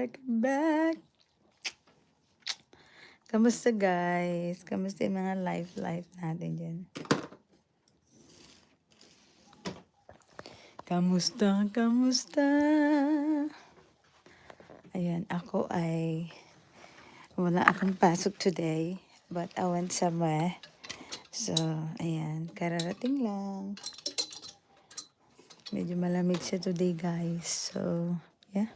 Welcome back! Kamusta guys? Kamusta yung mga life natin dyan? Kamusta? Ayan, ako ay wala akong pasok today, but I went somewhere. So, ayan, kararating lang. Medyo malamig siya today guys. So, yeah.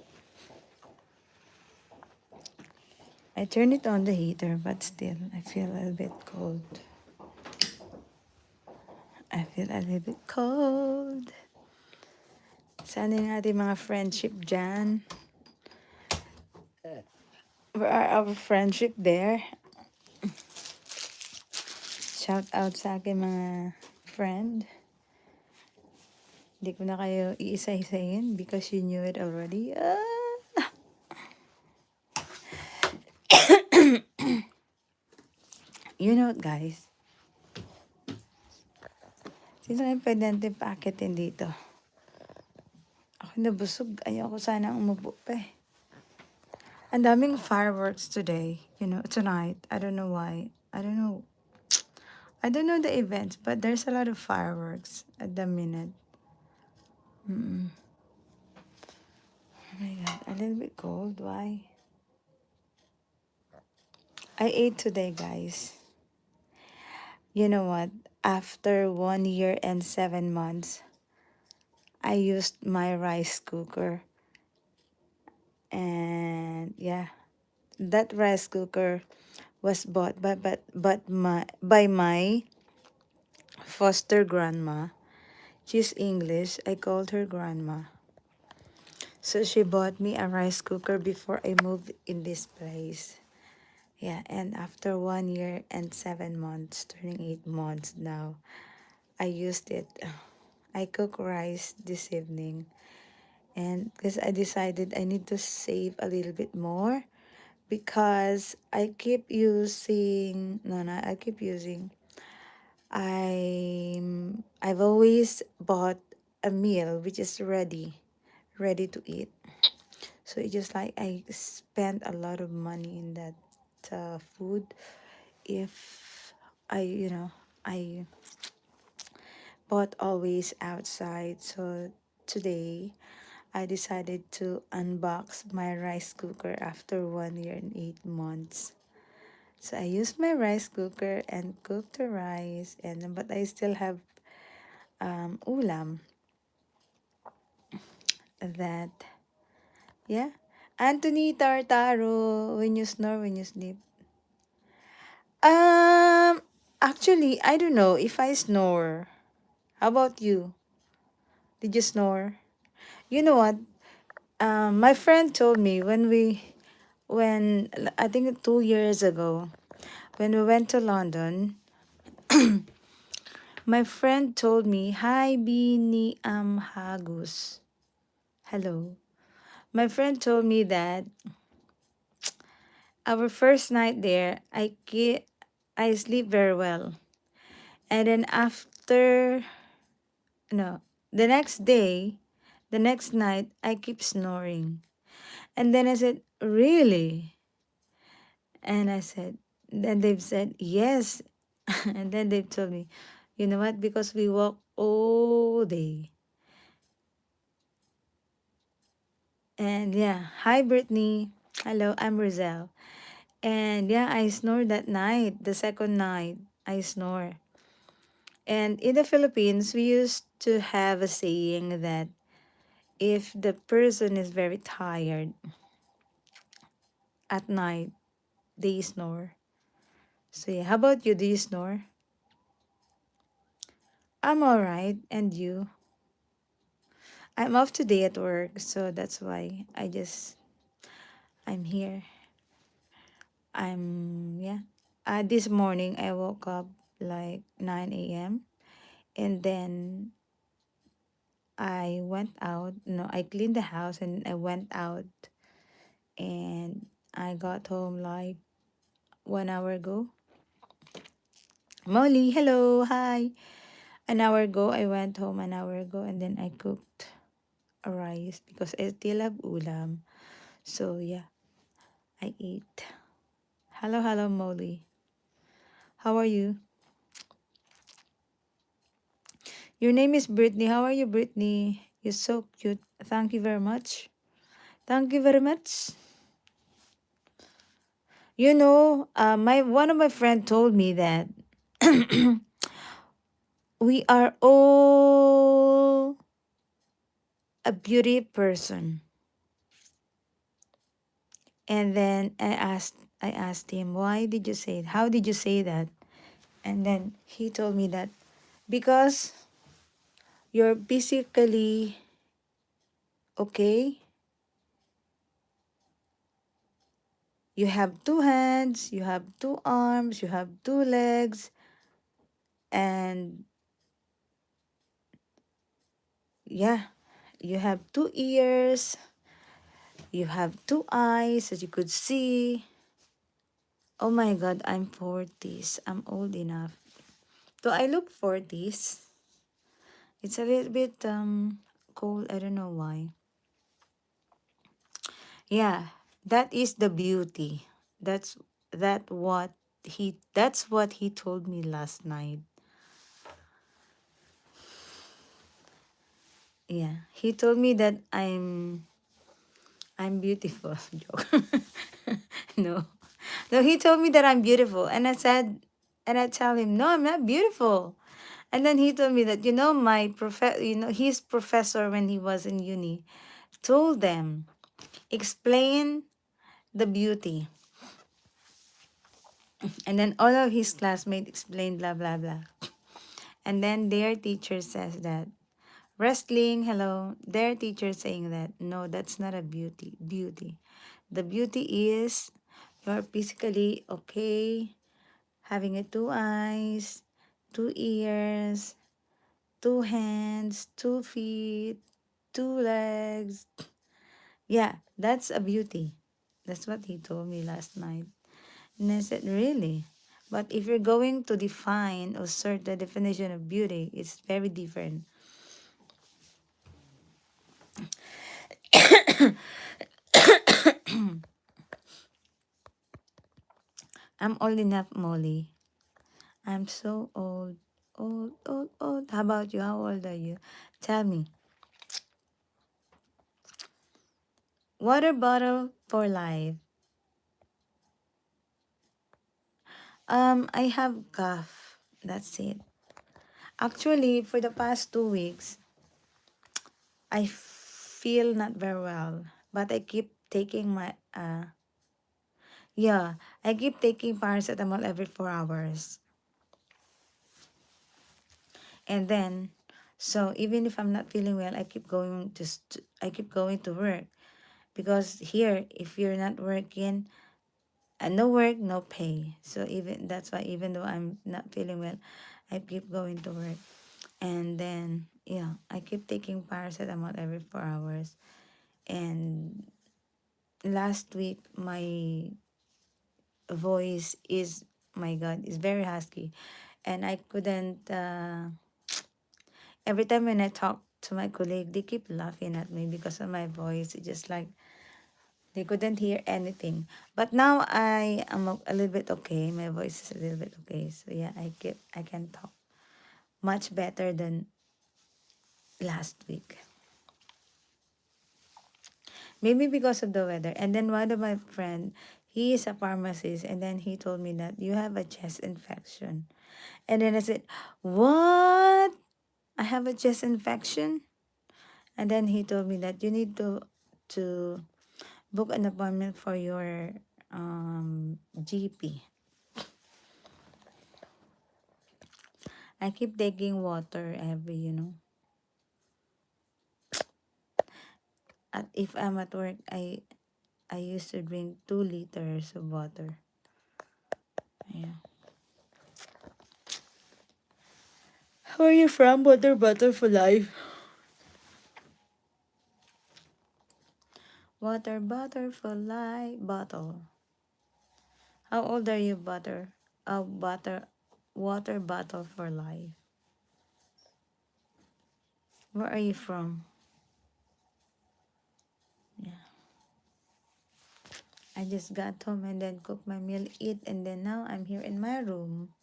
I turned it on the heater, but still, I feel a little bit cold. Sana yung ating mga friendship dyan. Where are our friendship there? Shout out sa aking mga friend. Hindi ko na kayo iisa-isayin because you knew it already. You know what guys? Sino yung pwede natin paakitin dito? Ako nabusog. Ayoko sana umupo pa eh. Ang daming fireworks today. You know, tonight. I don't know why. I don't know the events, but there's a lot of fireworks at the minute. Oh my god, a little bit cold. Why? I ate today, guys. You know what? After 1 year and 7 months, I used my rice cooker. And yeah, that rice cooker was bought by my foster grandma. She's English. I called her grandma. So she bought me a rice cooker before I moved in this place. Yeah, and after 1 year and 7 months, turning 8 months now, I used it. I cook rice this evening. And because I decided I need to save a little bit more because I keep using, I've always bought a meal which is ready to eat. So it's just like I spent a lot of money in that food. If I bought always outside. So today I decided to unbox my rice cooker after 1 year and 8 months. So I used my rice cooker and cooked the rice, but I still have ulam. That, yeah. Anthony Tartaro, when you snore, when you sleep. Actually, I don't know if I snore. How about you? Did you snore? You know what? My friend told me when I think 2 years ago, when we went to London, my friend told me, "Hi, Bini Hagus." Hello. My friend told me that our first night there, I sleep very well. And then the next day, the next night, I keep snoring. And then I said, "Really?" And then they've said, "Yes." And then they told me, "You know what? Because we walk all day." And yeah, hi Brittany. Hello, I'm Roselle. And yeah, I snore that night. The second night, I snore. And in the Philippines, we used to have a saying that if the person is very tired at night, they snore. So yeah, how about you? Do you snore? I'm alright. And you? I'm off today at work, so that's why I'm here. This morning I woke up like 9 a.m. and then I went out. No, I cleaned the house and I went out and I got home like 1 hour ago. Molly, hello, hi. An hour ago, I went home an hour ago and then I cooked a rice because I still have ulam. So yeah, I ate. Hello, hello, Molly. How are you? Your name is Brittany. How are you, Brittany? You're so cute. Thank you very much. Thank you very much. You know, my one of my friend told me that we are all a beauty person. And then I asked him, why did you say it? How did you say that? And then he told me that because you're physically okay, you have two hands, you have two arms, you have two legs, and yeah, you have two ears, you have two eyes that you could see. Oh my god, I'm 40s. I'm old enough. Do I look 40s? It's a little bit cold. I don't know why. Yeah, that is the beauty. That's that's what he told me last night. Yeah, he told me that I'm beautiful. Joke. No. No, he told me that I'm beautiful and I tell him, "No, I'm not beautiful." And then he told me that his professor when he was in uni told them, "Explain the beauty." And then all of his classmates explained blah blah blah. And then their teacher says that wrestling, hello, their teacher saying that no, that's not a beauty. The beauty is you're physically okay, having a two eyes, two ears, two hands, 2 feet, two legs. Yeah, that's a beauty. That's what he told me last night. And I said, really? But if you're going to define or assert the definition of beauty, it's very different. I'm old enough, Molly. I'm so old. Old, old, old. How about you? How old are you? Tell me. Water bottle for life. I have cough. That's it. Actually, for the past 2 weeks, I feel not very well. But I keep taking yeah, I keep taking paracetamol every 4 hours. And then, so even if I'm not feeling well, I keep going to work. Because here, if you're not working, no work, no pay. So even that's why even though I'm not feeling well, I keep going to work. And then yeah, I keep taking paracetamol every 4 hours. And last week my voice is, my god, is very husky. And I couldn't every time when I talk to my colleague, they keep laughing at me because of my voice. It's just like they couldn't hear anything. But now I am a little bit okay. My voice is a little bit okay. So yeah, I can talk much better than last week. Maybe because of the weather. And then one of my friend, he is a pharmacist, and then he told me that you have a chest infection. And then I said, "What? I have a chest infection?" And then he told me that you need to book an appointment for your GP. I keep taking water if I'm at work, I used to drink 2 liters of water. Yeah. Where are you from? Water bottle for life. Water bottle for life. Bottle. How old are you, butter? Water bottle for life. Where are you from? Yeah. I just got home and then cook my meal, eat, and then now I'm here in my room.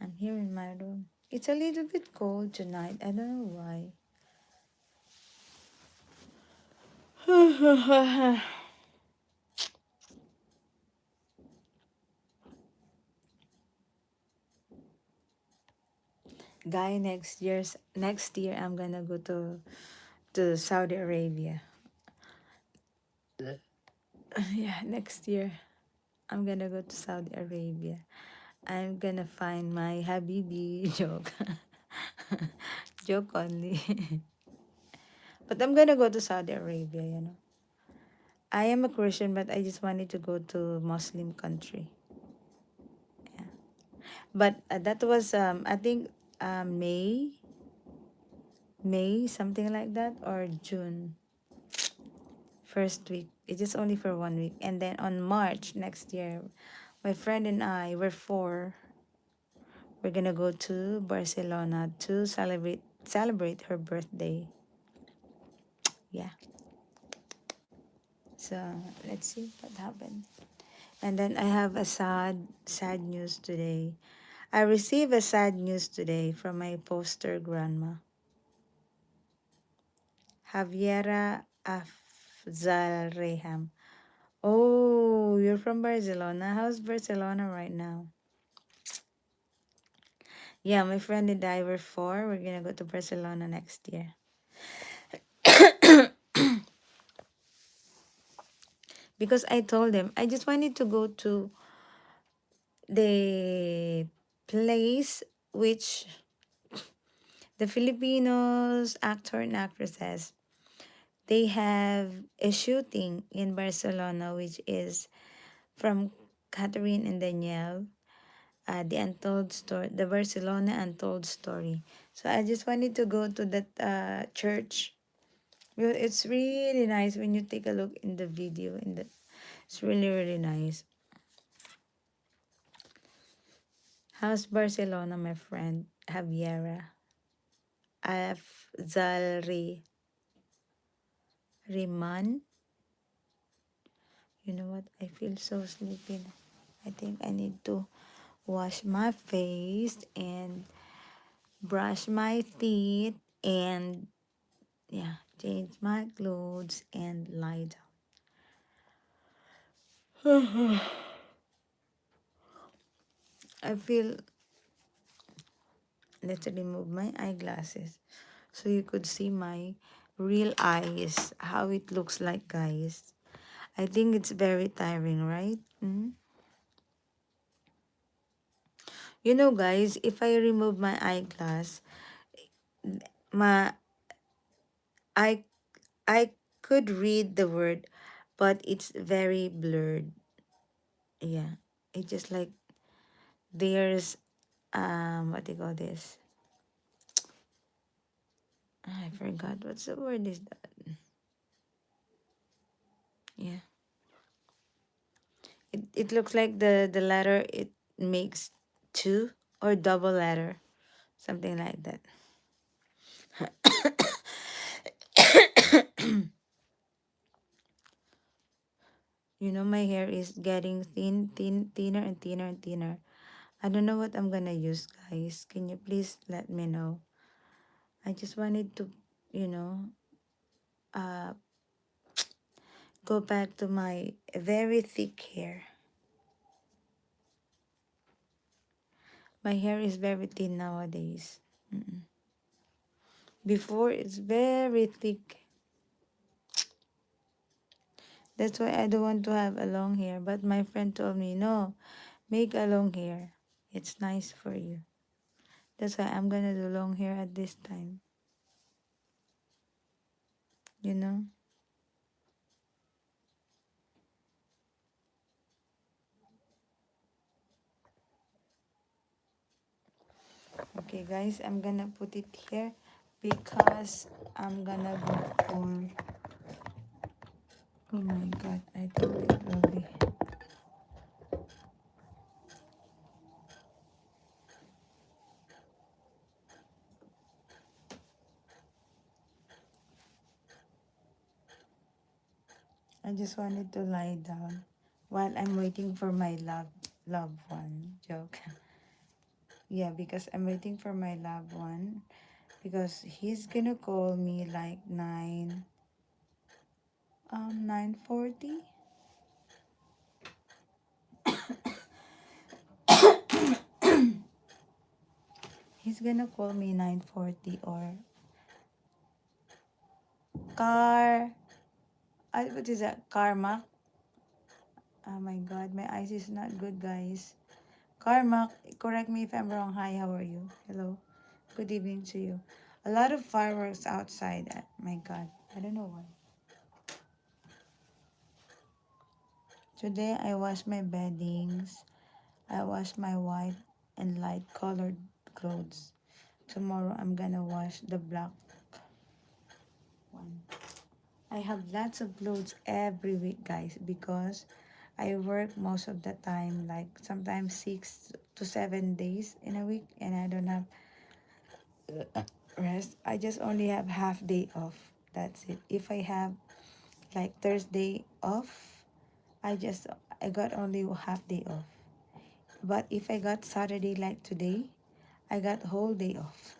I'm here in my room. It's a little bit cold tonight. I don't know why. Guy, next year I'm gonna go to Saudi Arabia. Yeah, next year I'm gonna go to Saudi Arabia. I'm gonna find my Habibi joke. Joke only. But I'm gonna go to Saudi Arabia, you know. I am a Christian, but I just wanted to go to Muslim country. Yeah. But that was I think May something like that, or June first week. It's just only for 1 week, and then on March next year, my friend and I, we're four. We're gonna go to Barcelona to celebrate her birthday. Yeah. So let's see what happened. And then I have a sad news today. I received a sad news today from my poster grandma, Javiera Afzal. Oh, you're from Barcelona. How's Barcelona right now? Yeah, my friend and I were four. We're gonna go to Barcelona next year. Because I told them I just wanted to go to the place which the Filipinos actor and actresses, they have a shooting in Barcelona, which is from Catherine and Danielle, the Untold Story, the Barcelona Untold Story. So I just wanted to go to that church. Well, it's really nice when you take a look in the video. It's really, really nice. How's Barcelona, my friend Javiera? Afzalri Riman. You know what? I feel so sleepy. I think I need to wash my face and brush my teeth and yeah, change my clothes and lie down. I feel, let's remove my eyeglasses so you could see my real eyes, how it looks like, guys. I think it's very tiring, right? You know, guys, if I remove my eyeglass, my I I could read the word, but it's very blurred. Yeah, it's just like there's what do you call this? I forgot what's the word is that. Yeah, it looks like the letter it makes two or double letter, something like that. You know, my hair is getting thinner and thinner and thinner. I don't know what I'm gonna use, guys. Can you please let me know? I just wanted to, you know, uh, go back to my very thick hair. My hair is very thin nowadays. Before, it's very thick. That's why I don't want to have a long hair. But my friend told me, no, make a long hair. It's nice for you. That's why I'm gonna do long hair at this time. You know? Okay, guys, I'm gonna put it here because I'm gonna go for... Oh my god, I thought it will be... I just wanted to lie down while I'm waiting for my loved one. Joke. Yeah, because I'm waiting for my loved one because he's gonna call me like 9:40. He's gonna call me 9:40 or car. What is that? Karma. Oh my god, my eyes is not good, guys. Karma, correct me if I'm wrong. Hi, how are you? Hello. Good evening to you. A lot of fireworks outside. My god, I don't know why. Today I wash my beddings. I wash my white and light colored clothes. Tomorrow I'm gonna wash the black one. I have lots of clothes every week, guys, because I work most of the time, like sometimes 6 to 7 days in a week, and I don't have rest. I just only have half day off. That's it. If I have like Thursday off, I got only half day off. But if I got Saturday like today, I got whole day off.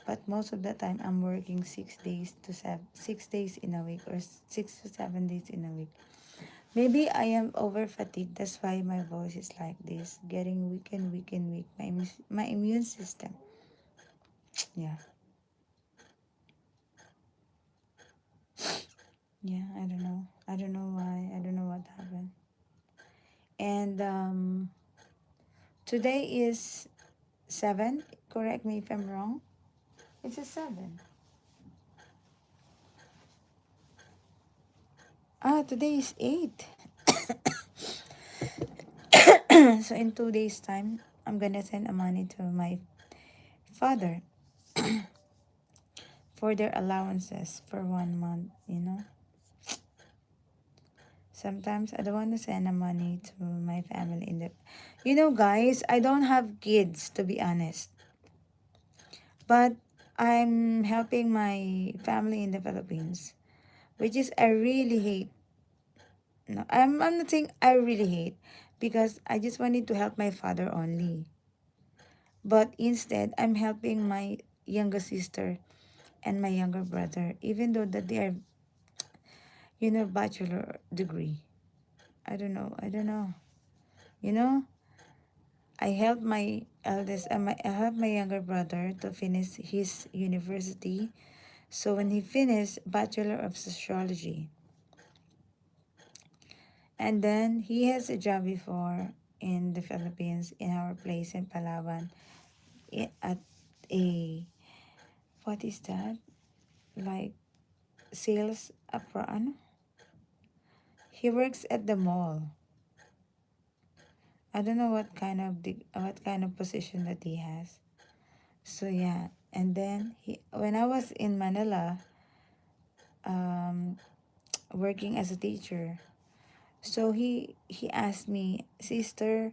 But most of the time I'm working 6 days in a week, or 6 to 7 days in a week. Maybe I am over fatigued. That's why my voice is like this, getting weak and weak and weak. My immune system. Yeah. Yeah, I don't know. I don't know why. I don't know what happened. And today is 7. Correct me if I'm wrong. It's a 7. Today is 8. So in 2 days time, I'm gonna send a money to my father for their allowances for 1 month. Sometimes I don't want to send the money to my family guys, I don't have kids, to be honest. But I'm helping my family in the Philippines, which is I really hate. No, I'm not saying I really hate, because I just wanted to help my father only. But instead, I'm helping my younger sister and my younger brother, even though that they are, bachelor degree. I don't know. I don't know. You know, I helped I helped my younger brother to finish his university. So when he finished Bachelor of Sociology, and then he has a job before in the Philippines, in our place in Palawan, at a, what is that? Like sales ano? He works at the mall. I don't know what kind of position that he has. So yeah, and then when I was in Manila, um, working as a teacher, so he asked me, sister,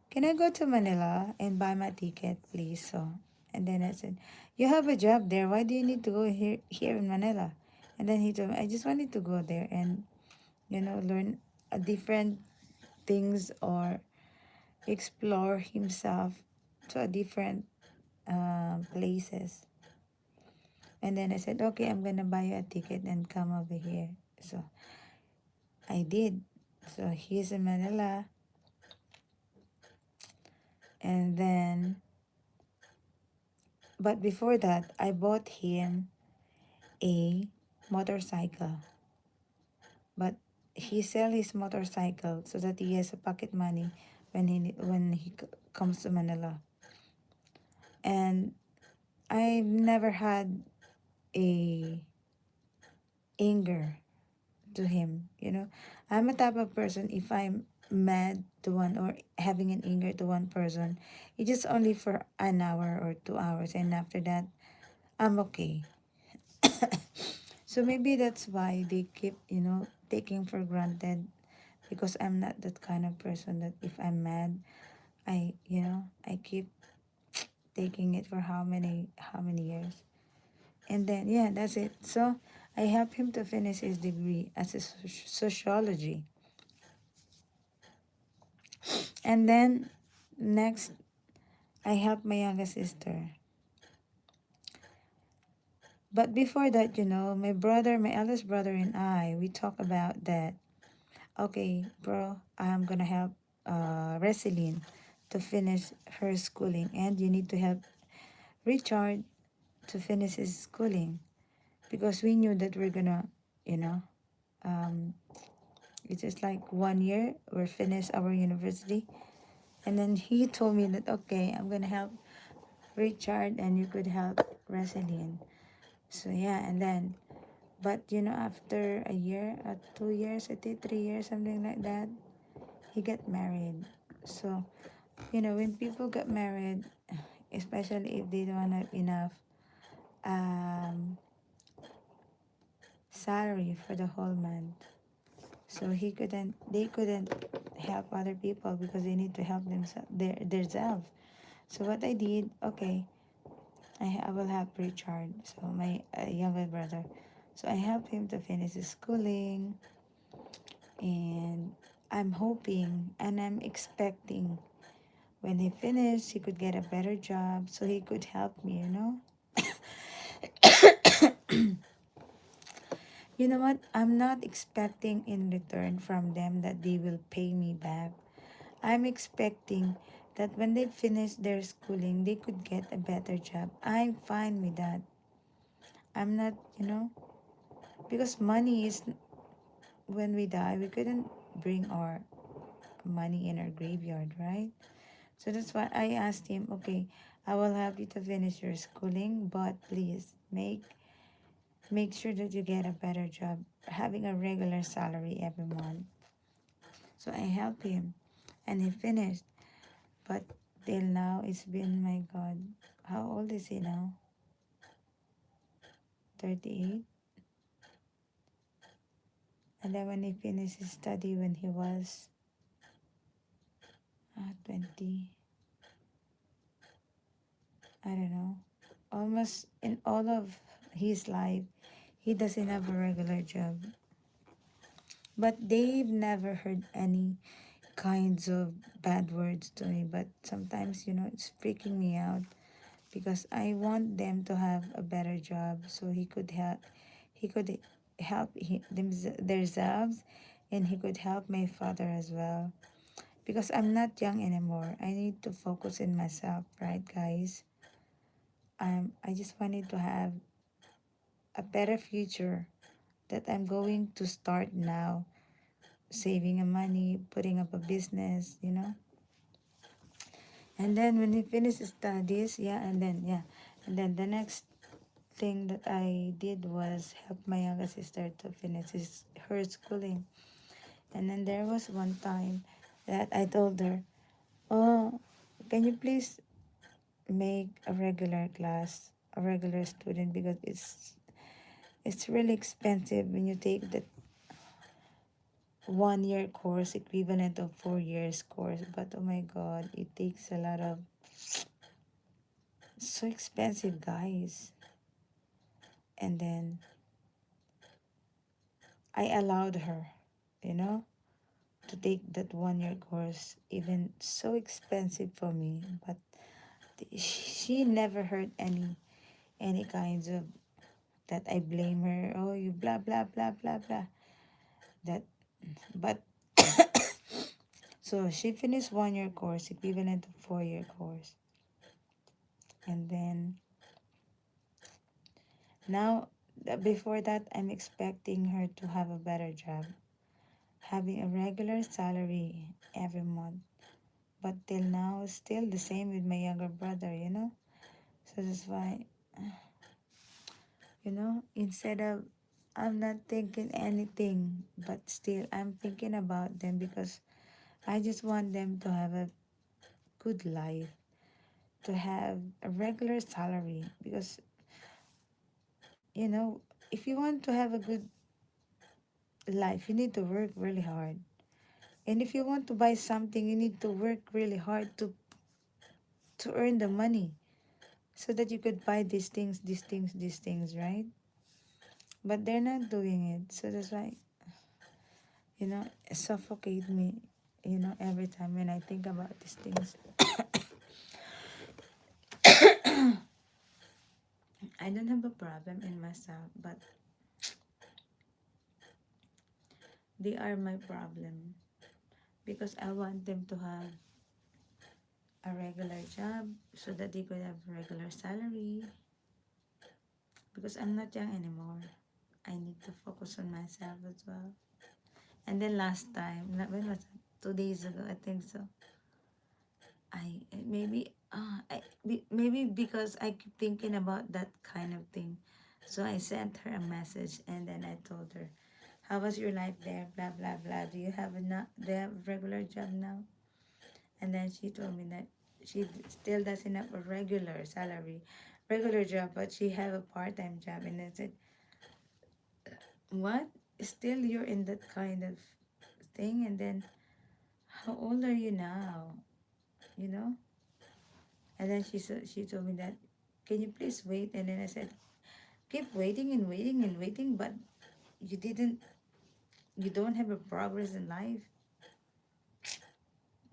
can I go to Manila and buy my ticket, please? So, and then I said, you have a job there. Why do you need to go here in Manila? And then he told me, I just wanted to go there and learn a different things, or explore himself to a different places. And then I said, okay, I'm gonna buy you a ticket and come over here. So I did. So he's in Manila, and then, but before that, I bought him a motorcycle. But he sell his motorcycle so that he has a pocket money when he comes to Manila. And I've never had a anger to him. I'm a type of person, if I'm mad to one, or having an anger to one person, it's just only for an hour or 2 hours, and after that I'm okay. So maybe that's why they keep taking for granted, because I'm not that kind of person that if I'm mad, I keep taking it for how many years. And then yeah, that's it. So I helped him to finish his degree as a sociology. And then next, I helped my younger sister. But before that, my brother, my eldest brother and I, we talk about that. Okay, bro, I'm gonna help Reseline to finish her schooling, and you need to help Richard to finish his schooling, because we knew that we're gonna, you know, um, it's just like 1 year we're finished our university. And then he told me that, okay, I'm gonna help Richard and you could help Reseline. So yeah, and then, but after a year, 2 years, I think 3 years, something like that, he got married. So, when people get married, especially if they don't have enough um, salary for the whole month, so they couldn't help other people because they need to help themselves. So what I did, okay, I will help Richard, so my younger brother. So I helped him to finish his schooling, and I'm hoping and I'm expecting when he finished, he could get a better job so he could help me. You know what? I'm not expecting in return from them that they will pay me back. I'm expecting that when they finish their schooling, they could get a better job. I'm fine with that. I'm not, because money is, when we die, we couldn't bring our money in our graveyard, right? So that's why I asked him, okay, I will help you to finish your schooling, but please make sure that you get a better job, having a regular salary every month. So I helped him and he finished. But till now, it's been, my God, how old is he now? 38. And then when he finished his study when he was 20, I don't know, almost in all of his life, he doesn't have a regular job. But they've never heard any kinds of bad words to me. But sometimes, it's freaking me out because I want them to have a better job so he could help themselves, and he could help my father as well, because I'm not young anymore. I need to focus in myself, right, guys? I just wanted to have a better future that I'm going to start now, saving a money, putting up a business. And then when he finishes studies, and then the next thing that I did was help my younger sister to finish her schooling. And then there was one time that I told her, "Oh, can you please make a regular class, a regular student, because it's really expensive when you take the 1 year course equivalent of 4 years course. But oh my God, it takes a lot of, so expensive, guys." And then I allowed her, you know, to take that 1 year course, even so expensive for me. But she never heard any kinds of that I blame her. Oh, you blah blah blah blah blah. That, but so she finished 1 year course equivalent to 4 year course, and then now before that I'm expecting her to have a better job, having a regular salary every month. But till now, still the same with my younger brother. So that's why, instead of, I'm not thinking anything, but still I'm thinking about them because I just want them to have a good life, to have a regular salary. Because, if you want to have a good life, you need to work really hard. And if you want to buy something, you need to work really hard to earn the money so that you could buy these things, right? but they're not doing it. So that's why, it suffocate me, every time when I think about these things. I don't have a problem in myself, but they are my problem because I want them to have a regular job so that they could have regular salary because I'm not young anymore. I need to focus on myself as well. And then last time, when was it? 2 days ago, I think so. Maybe because I keep thinking about that kind of thing. So I sent her a message and then I told her, how was your life there? Blah blah blah. Do you have a regular job now? And then she told me that she still doesn't have a regular job, but she have a part-time job. And I said, what? Still you're in that kind of thing? And then how old are you now? You know? And then she told me that, can you please wait? And then I said, keep waiting and waiting and waiting, but you didn't, you don't have a progress in life.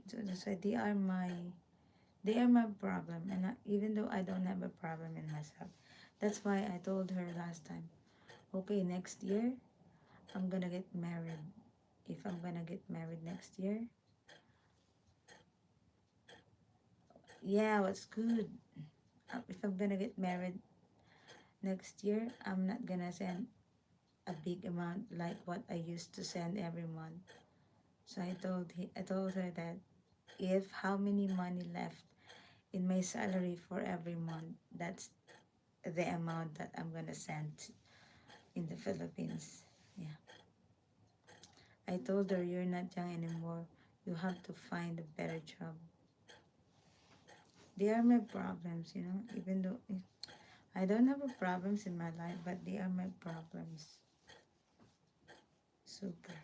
So that's why they are my problem. And even though I don't have a problem in myself, that's why I told her last time, okay, next year I'm gonna get married. If I'm gonna get married next year, yeah, what's good. If I'm gonna get married next year, I'm not gonna send a big amount like what I used to send every month. So I told her that if how many money left in my salary for every month, that's the amount that I'm gonna send in the Philippines. Yeah. I told her, you're not young anymore. You have to find a better job. They are my problems, even though I don't have a problems in my life, but they are my problems. Super.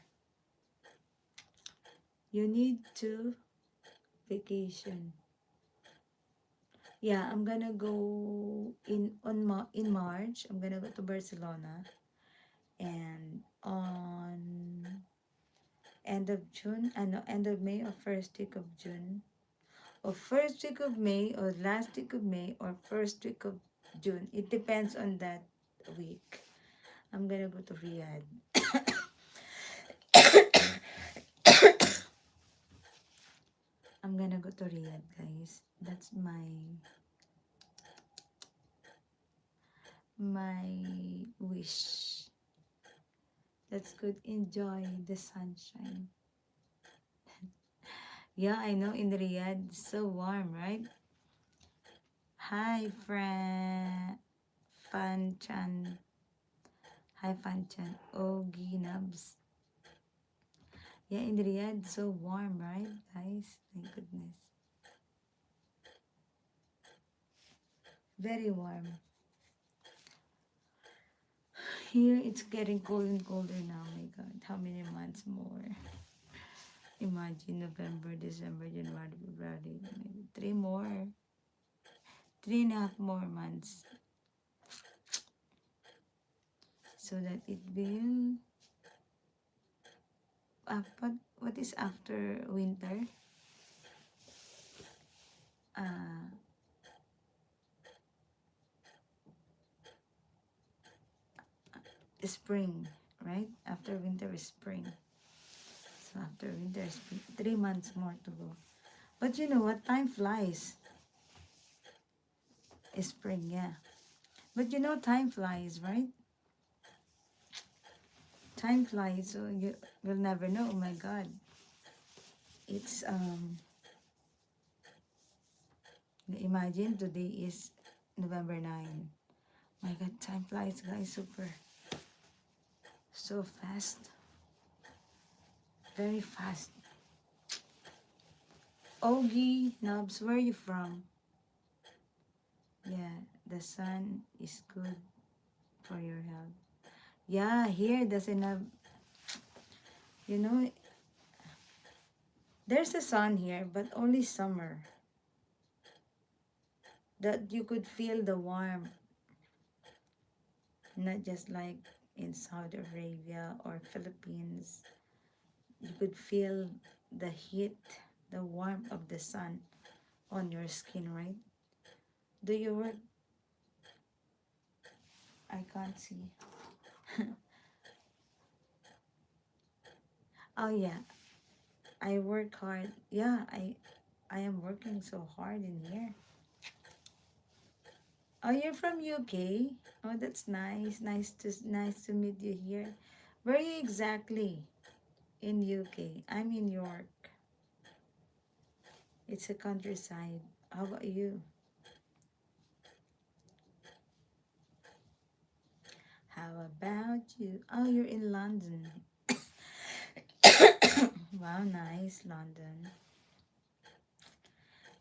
You need to vacation. Yeah, I'm gonna go in March. I'm gonna go to Barcelona, and on end of June, no, end of May or first week of June, or first week of May or last week of May or first week of June. It depends on that week. I'm gonna go to Riyadh. I'm gonna go to Riyadh, guys. That's my wish. That's good. Enjoy the sunshine. Yeah, I know in Riyadh it's so warm, right? Hi, friend. Fanchan. Hi, Fanchan. Ogie Nubs. Yeah, in Riyadh it's so warm, right, guys? Thank goodness. Very warm. Here it's getting cold and colder now. Oh my God, how many months more? Imagine November, December, January, February. 3 more. 3.5 more months. So that it will. What is after winter? Uh, Spring, right? After winter is spring. So after winter is spring. 3 months more to go. But you know what? Time flies. It's spring, yeah. But you know, time flies, right? Time flies, so you will never know. Oh my God. It's imagine today is November 9. My God, time flies, guys. Super. So fast. Very fast. Ogie, Nubs, where are you from? Yeah, the sun is good for your health. Yeah, here doesn't have, you know, there's a sun here, but only summer. That you could feel the warmth, not just like in Saudi Arabia or Philippines, you could feel the heat, the warmth of the sun on your skin, right? Do you work? I can't see. Oh yeah, I work hard. Yeah, I am working so hard in here. Oh, you're from UK. Oh, that's nice. Nice to meet you here. Where are you exactly in UK? I'm in York. It's a countryside. How about you? How about you? Oh, you're in London. Wow, nice, London.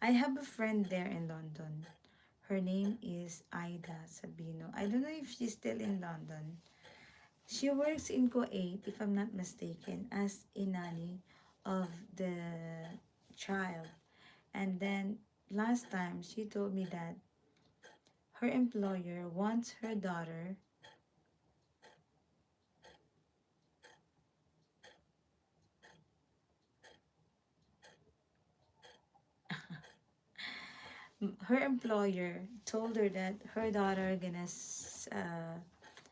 I have a friend there in London. Her name is Ida Sabino. I don't know if she's still in London. She works in Kuwait, if I'm not mistaken, as a nanny of the child. And then last time she told me that her employer wants her daughter, her employer told her that her daughter gonna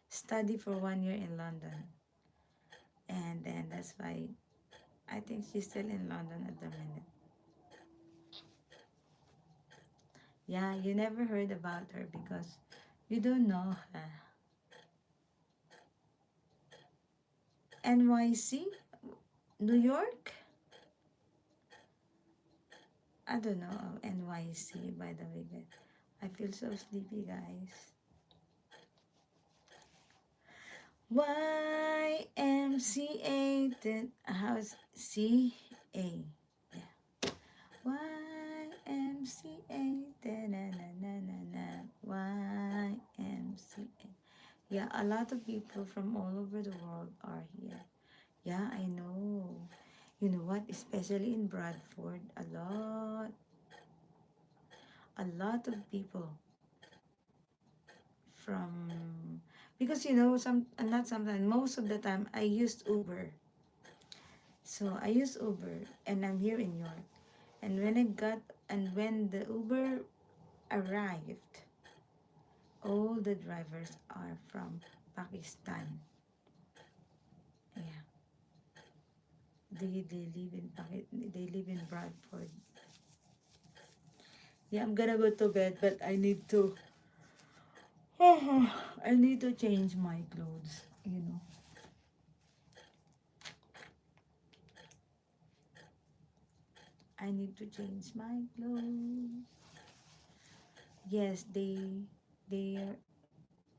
study for 1 year in London. And then that's why I think she's still in London at the minute. Yeah, you never heard about her because you don't know her. NYC? New York? I don't know NYC by the way, but I feel so sleepy, guys. YMCA, then how's CA? Yeah. YMCA, da na na na na na. YMCA. Yeah, a lot of people from all over the world are here. Yeah, I know. You know what? Especially in Bradford, a lot of people from, because not sometimes, most of the time I used Uber. So I use Uber and I'm here in York. And when the Uber arrived, all the drivers are from Pakistan. Yeah. They live in they live in Bradford. Yeah, I'm gonna go to bed, but I need to I need to change my clothes. I need to change my clothes. Yes, they are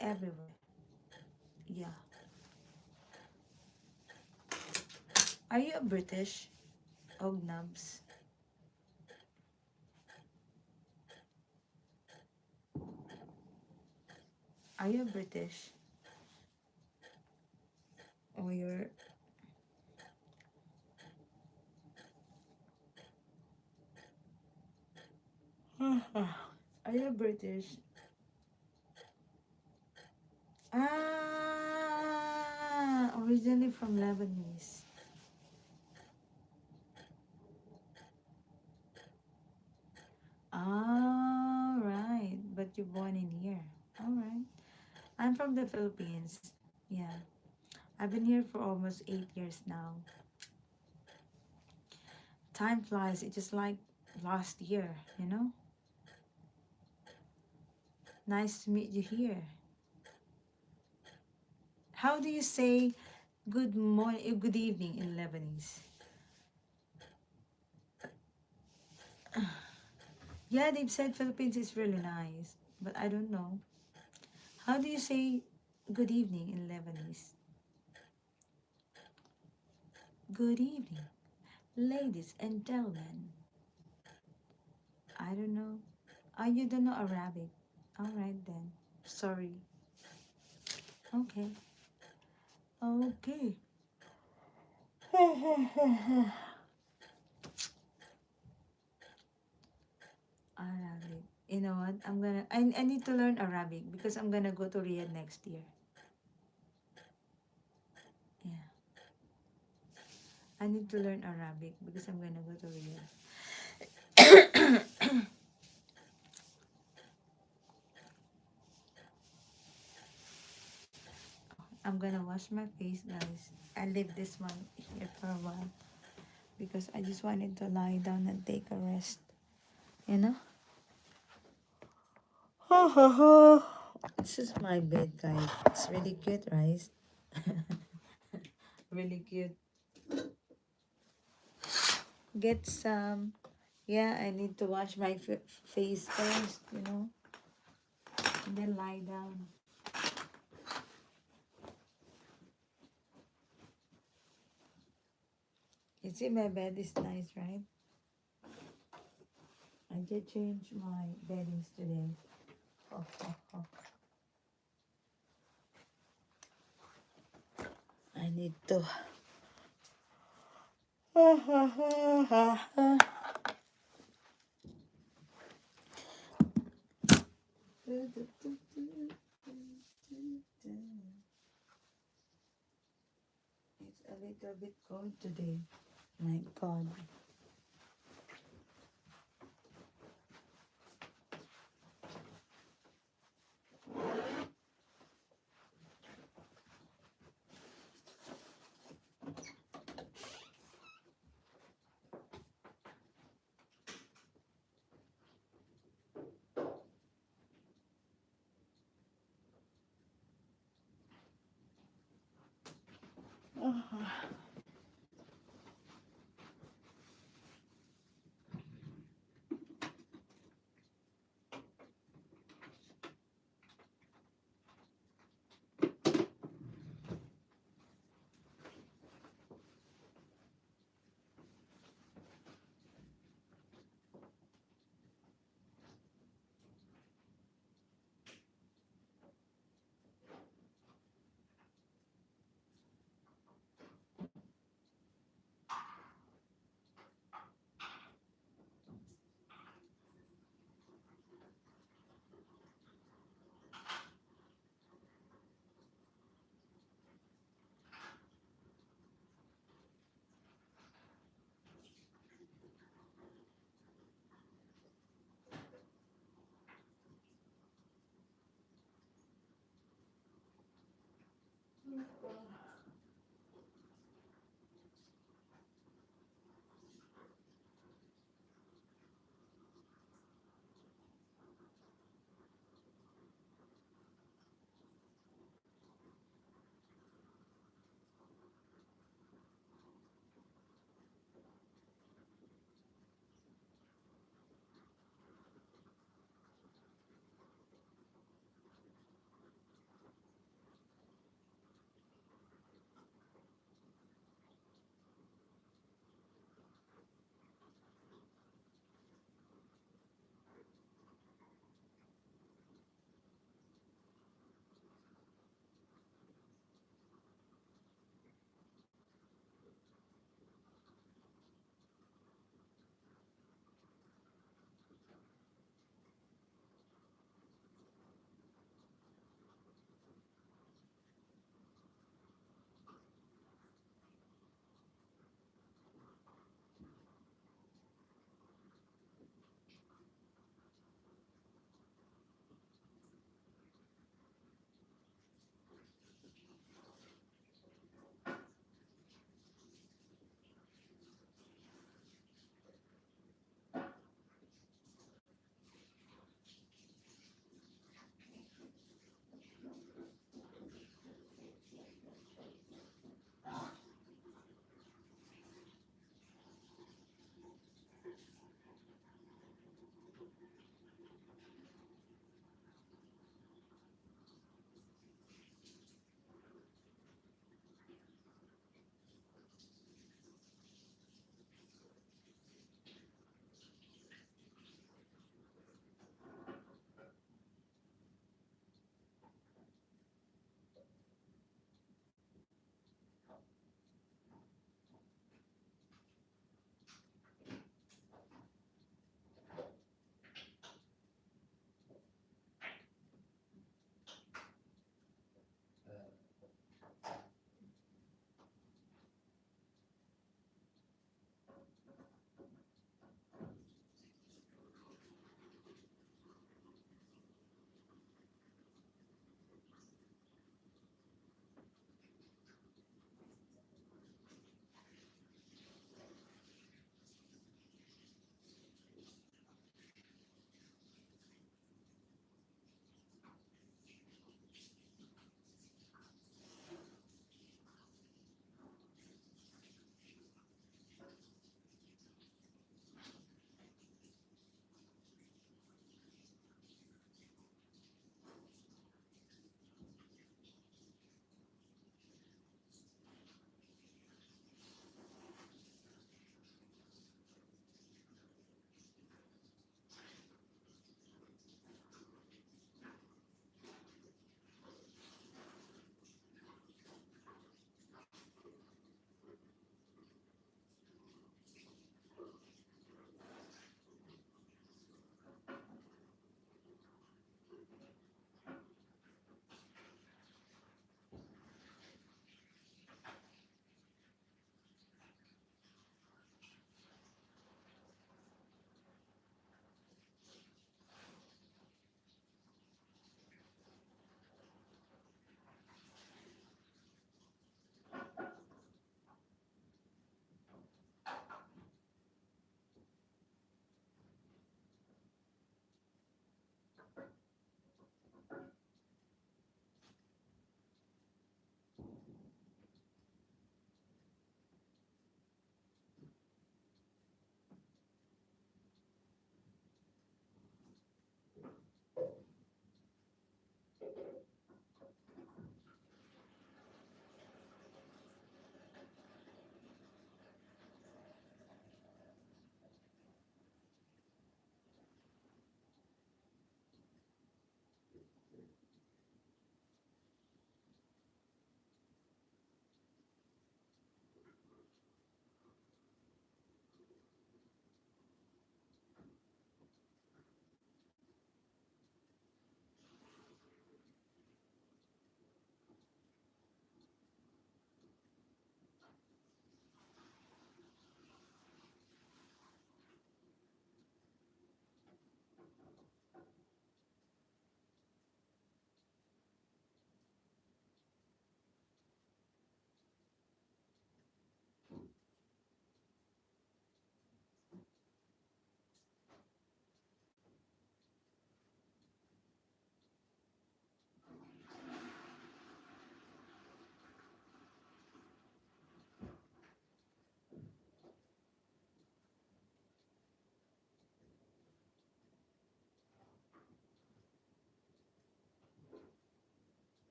everywhere. Yeah. Are you a British? Ognubs. Are you British? Or you're are you British? Originally from Lebanese. All right, but you're born in here. All right. I'm from the Philippines. Yeah. I've been here for almost 8 years now. Time flies. It's just like last year. Nice to meet you here. How do you say good morning, good evening in Lebanese? Yeah, they've said Philippines is really nice, but I don't know. How do you say good evening in Lebanese? Good evening, ladies and gentlemen. I don't know. Oh, you don't know Arabic. All right then. Sorry. Okay. Okay. Arabic. You know what? I need to learn Arabic because I'm gonna go to Riyadh next year. I need to learn Arabic because I'm gonna go to Riyadh. I'm gonna wash my face, guys. I leave this one here for a while because I just wanted to lie down and take a rest. You know? This is my bed, guys. It's really cute, right? Really cute. Get some. Yeah, I need to wash my face first, you know, and then lie down. You see, my bed is nice, right? I did change my beddings today. Oh, oh, oh. I need to. It's a little bit cold today. My God.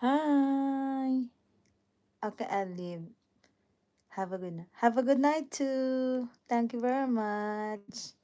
Hi. Okay, I'll leave. Have a good night too. Thank you very much.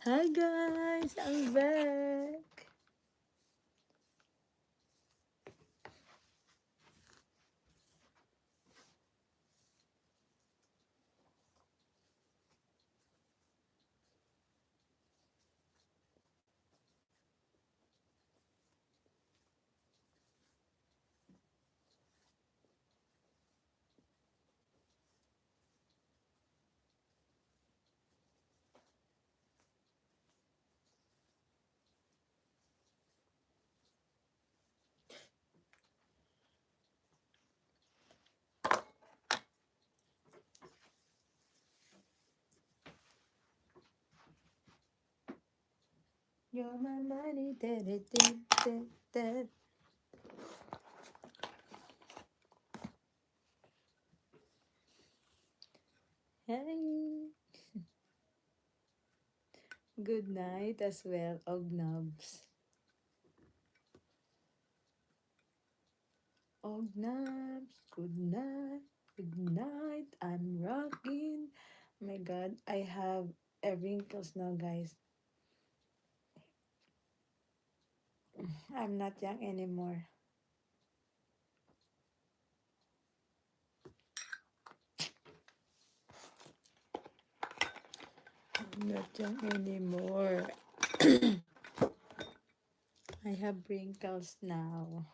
Hi guys, I'm back. You're my money, da. Hey. Good night as well, Ognobs. Ognobs, good night. Good night. I'm rocking. Oh my god, I have wrinkles now, guys. I'm not young anymore. I'm not young anymore. I have wrinkles now.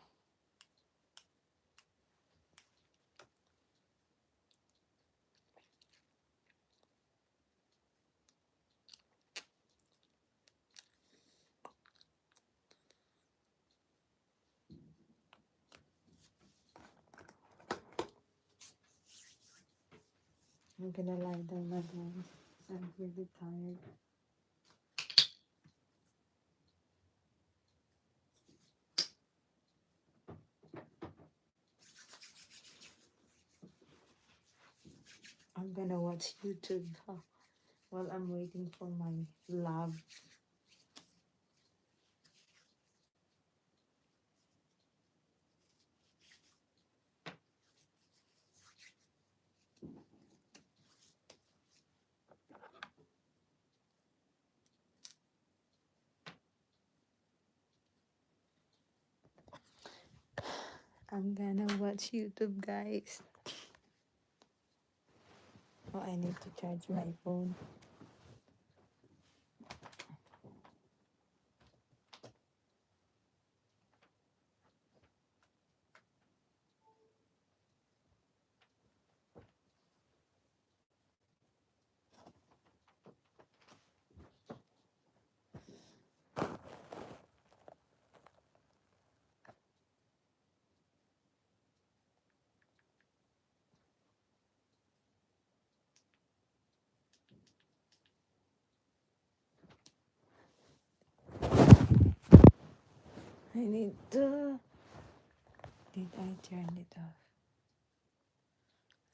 I'm gonna lie down now, guys. I'm really tired. I'm gonna watch YouTube while I'm waiting for my love. I'm gonna watch YouTube, guys. Oh, I need to charge my phone. I need to... Did I turn it off?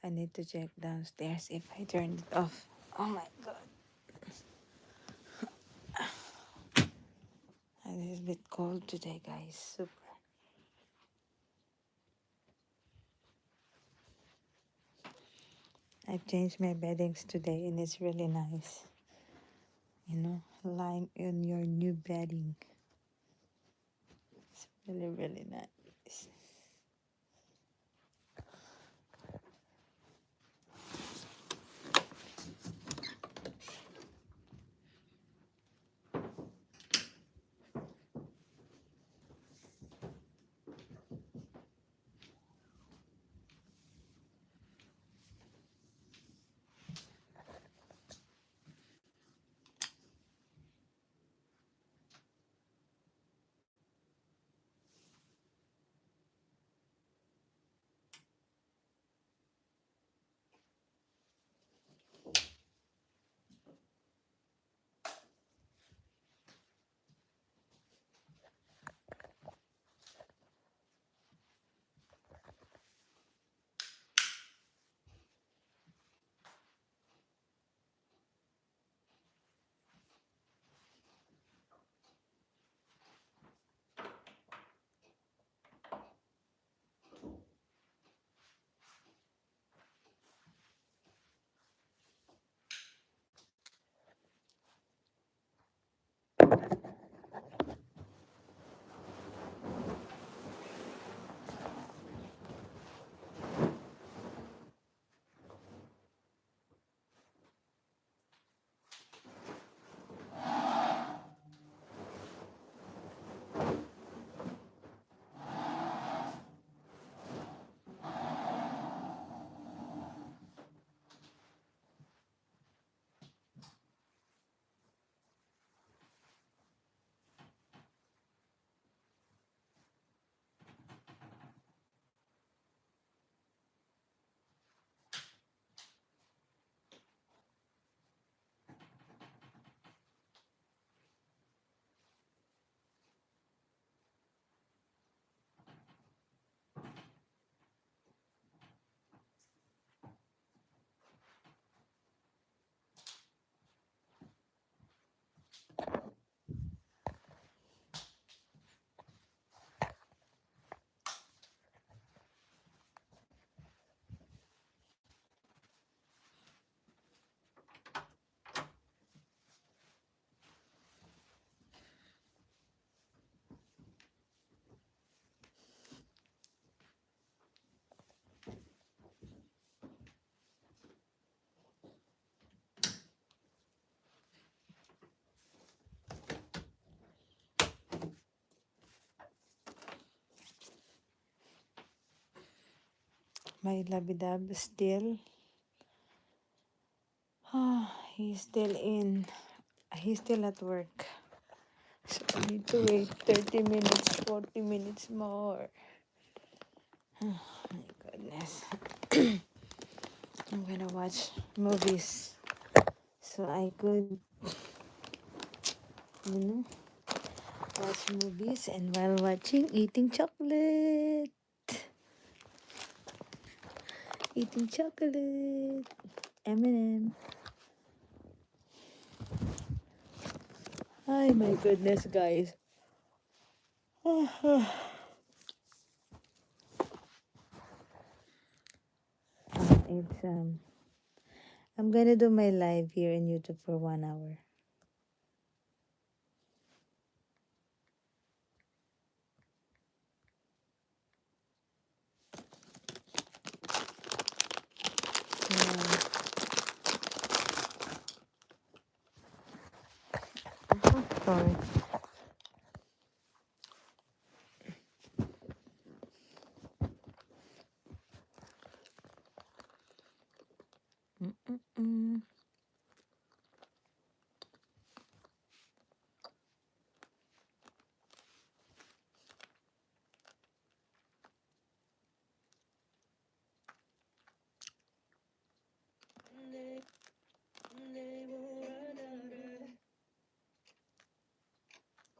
I need to check downstairs if I turned it off. Oh my god. It is a bit cold today, guys. Super. I've changed my beddings today and it's really nice. You know, lying in your new bedding. It's really, really nice. My labidab still. He's still in. He's still at work. So I need to wait 30 minutes, 40 minutes more. Oh my goodness. I'm gonna watch movies so I could, you know, watch movies and while watching, eating chocolate. Eating chocolate. M&M. Ay, my goodness, guys. It's I'm gonna do my live here in YouTube for 1 hour. Yeah. sorry. Mm-mm-mm.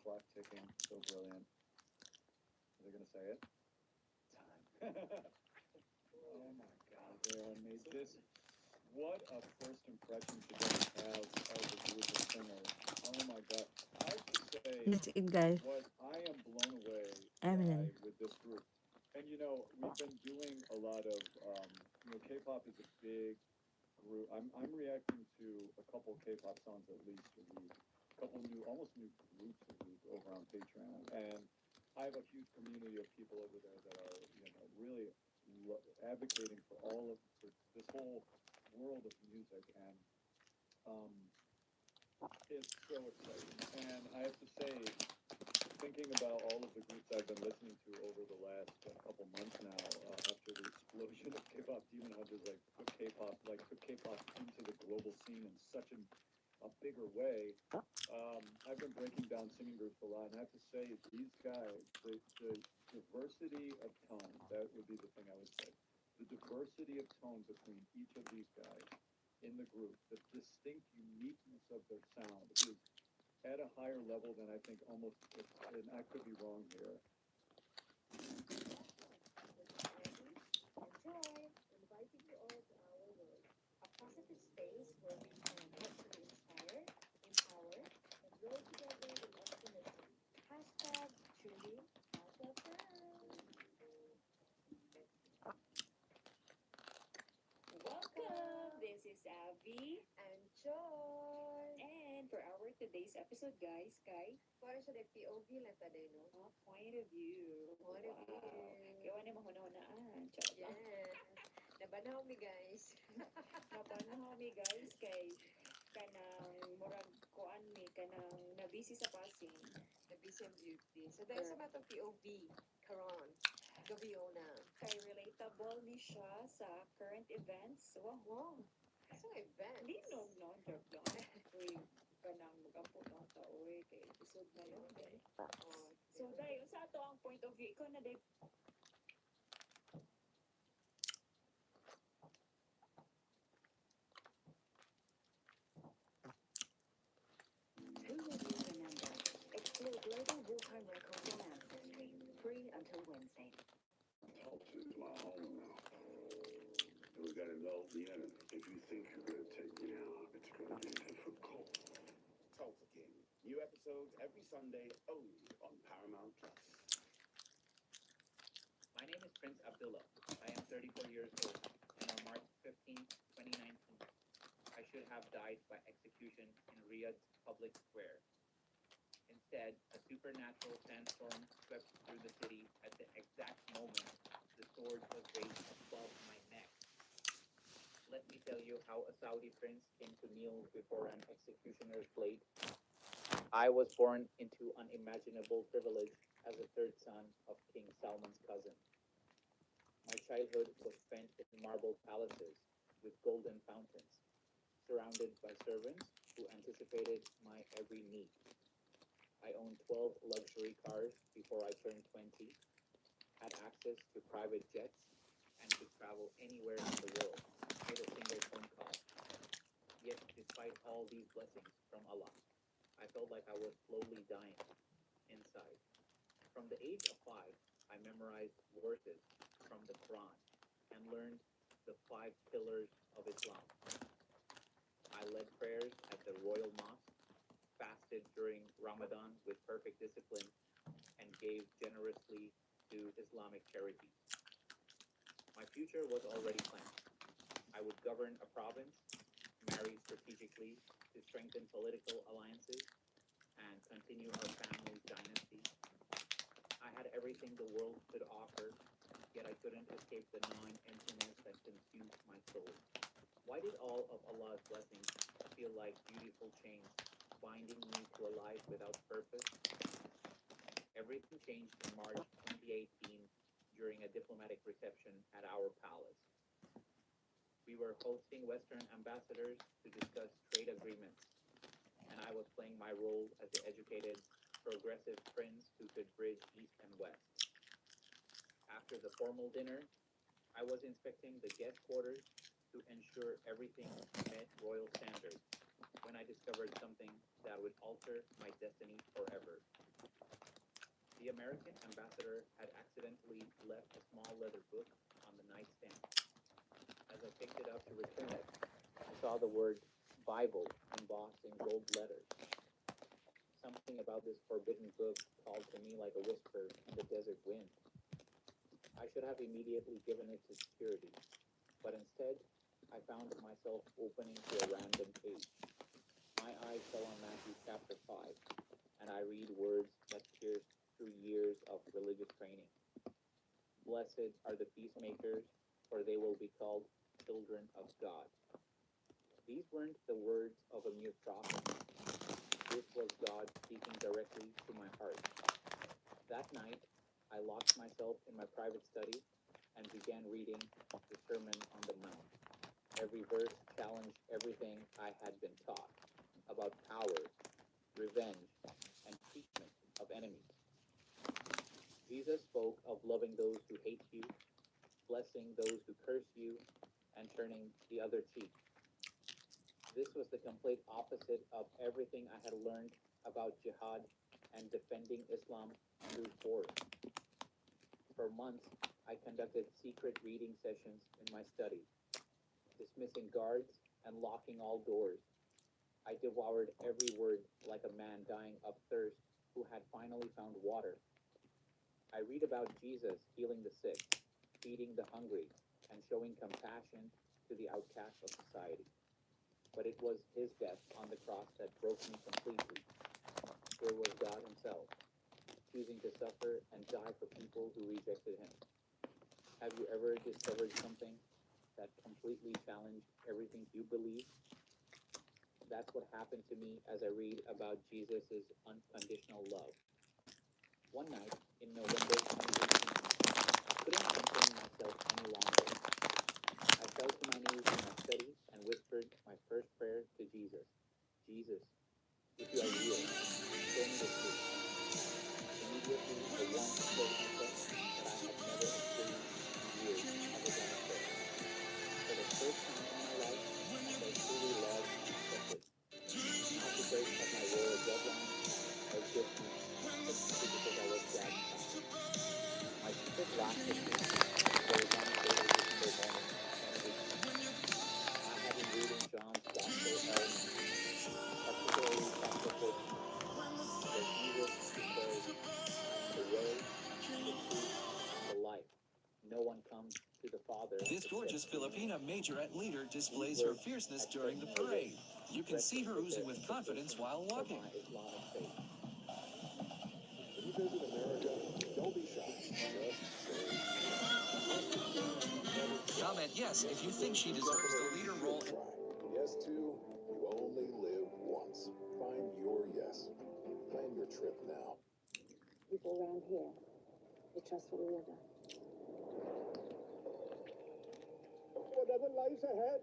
Clock ticking, so brilliant. Are they gonna say it? Time. Oh my God, they all made this. What a first impression to get have of a group of singers. Oh my God, I have to say, Let's eat, guys. what I am blown away Eminem. by with this group. And we've been doing a lot of, K-pop is a big group. I'm reacting to a couple K-pop songs at least a week, a couple new, almost new groups a week over on Patreon, and I have a huge community of people over there that are, really advocating for this whole world of music, and um, it's so exciting. And I have to say, thinking about all of the groups I've been listening to over the last couple months now, after the explosion of K-pop demon hunters, took K-pop into the global scene in such a bigger way. I've been breaking down singing groups a lot, and I have to say, these guys, the diversity of tone, that would be the thing I would say. The diversity of tone between each of these guys in the group, the distinct uniqueness of their sound is at a higher level than I think almost, and I could be wrong here. Enjoy! Inviting you all to our world, a positive space where we can hopefully inspire, empower, and grow together with optimism. Hashtag truly Hashtag time. Welcome! This is Abby and Joy. And for our today's episode, guys, para siya de POV lang tayo, no? Point of view. Point of view. Gawa na mahuna-hunaan. Yes. Nabanaw mi, guys. Nabanaw mi, guys, kay kanang murag kuan mi kanang nabisi sa passing. Nabisi ang beauty. So dahil sa matong POV karon, gabiyo na. Kay relatable ni siya sa current events. Wow. Sa events? Linog, no? Joke lang. Uy, kanang mag-ampo ng tao eh. Kay episode na yun eh. So dahil sa ato ang point of view, ikaw na dahil Who will you remember? Explore global wartime records on Ancestry. Free until Wednesday. Tulsa is my home now. And we gotta know the enemy. If you think you're gonna take me out, it's gonna be difficult. Tulsa King. New episodes every Sunday only on Paramount Plus. My name is Prince Abdullah. I am 34 years old, and on March 15, 2019, I should have died by execution in Riyadh's public square. Instead, a supernatural sandstorm swept through the city at the exact moment the sword was raised above my neck. Let me tell you how a Saudi prince came to kneel before an executioner's blade. I was born into unimaginable privilege as a third son of King Salman's cousin. My childhood was spent in marble palaces with golden fountains, surrounded by servants who anticipated my every need. I owned 12 luxury cars before I turned 20, had access to private jets, and could travel anywhere in the world with a single phone call. Yet, despite all these blessings from Allah, I felt like I was slowly dying inside. From the age of 5, I memorized verses from the Quran and learned the 5 pillars of Islam. I led prayers at the royal mosque, fasted during Ramadan with perfect discipline, and gave generously to Islamic charities. My future was already planned. I would govern a province, marry strategically to strengthen political alliances, and continue our family's dynasty. I had everything the world could offer, yet I couldn't escape the gnawing emptiness that consumed my soul. Why did all of Allah's blessings feel like beautiful chains binding me to a life without purpose. Everything changed in March 2018 during a diplomatic reception at our palace. We were hosting Western ambassadors to discuss trade agreements, and I was playing my role as the educated, progressive prince who could bridge East and West. After the formal dinner, I was inspecting the guest quarters to ensure everything met royal standards when I discovered something that would alter my destiny forever. The American ambassador had accidentally left a small leather book on the nightstand. As I picked it up to return it, I saw the word Bible embossed in gold letters. Something about this forbidden book called to me like a whisper in the desert wind. I should have immediately given it to security, but instead, I found myself opening to a random page. My eyes fell on Matthew chapter 5, and I read words that pierced through years of religious training. Blessed are the peacemakers, for they will be called children of God. These weren't the words of a mere prophet. This was God speaking directly to my heart. That night, I locked myself in my private study and began reading the Sermon on the Mount. Every verse challenged everything I had been taught about power, revenge, and treatment of enemies. Jesus spoke of loving those who hate you, blessing those who curse you, and turning the other cheek. This was the complete opposite of everything I had learned about jihad and defending Islam through force. For months, I conducted secret reading sessions in my study, dismissing guards and locking all doors. I devoured every word like a man dying of thirst who had finally found water. I read about Jesus healing the sick, feeding the hungry, and showing compassion to the outcasts of society. But it was his death on the cross that broke me completely. Here was God himself, choosing to suffer and die for people who rejected him. Have you ever discovered something that completely challenged everything you believe? That's what happened to me as I read about Jesus' unconditional love. One night in November 2018, I couldn't contain myself any longer. I fell to my knees in my study and whispered my first prayer to Jesus. Jesus, if you are real, show me the truth. Immediately, a warmth filled my chest that I had never experienced in years as a Democrat. For the first time in my life, I felt truly loved and accepted. Not because of my royal bloodline or goodness, but simply because I was God's child. My secret lasted weeks. There was one fateful December morning, 2018. I had been reading John's Gospel all night, particularly chapter 14, where Jesus declares, I am the way, the truth, and the life. No one comes to the Father. This gorgeous except through me. Filipina majorette leader displays These her words fierceness had during set the me awake, parade. You can see her resting with oozing the with confidence implications while for walking. my Islamic faith. When you visit America, don't be shy. Just say Comment yes if you think she deserves the leader role. try. Yes to you only live once. Find your yes. Plan your trip now. People around here, they trust what we live in. Whatever lies ahead,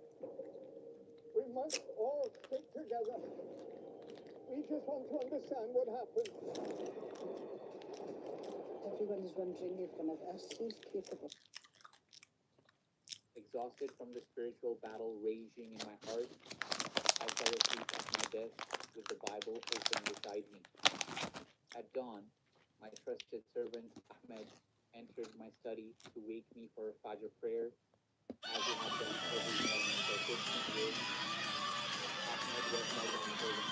we must all stick together. We just want to understand what happened. Everyone is wondering if one of us is capable. Exhausted from the spiritual battle raging in my heart, I fell asleep at my desk with the Bible open beside me. At dawn, my trusted servant Ahmed entered my study to wake me for a Fajr prayer, as he had done every morning for 15 years. Ahmed was my young servant.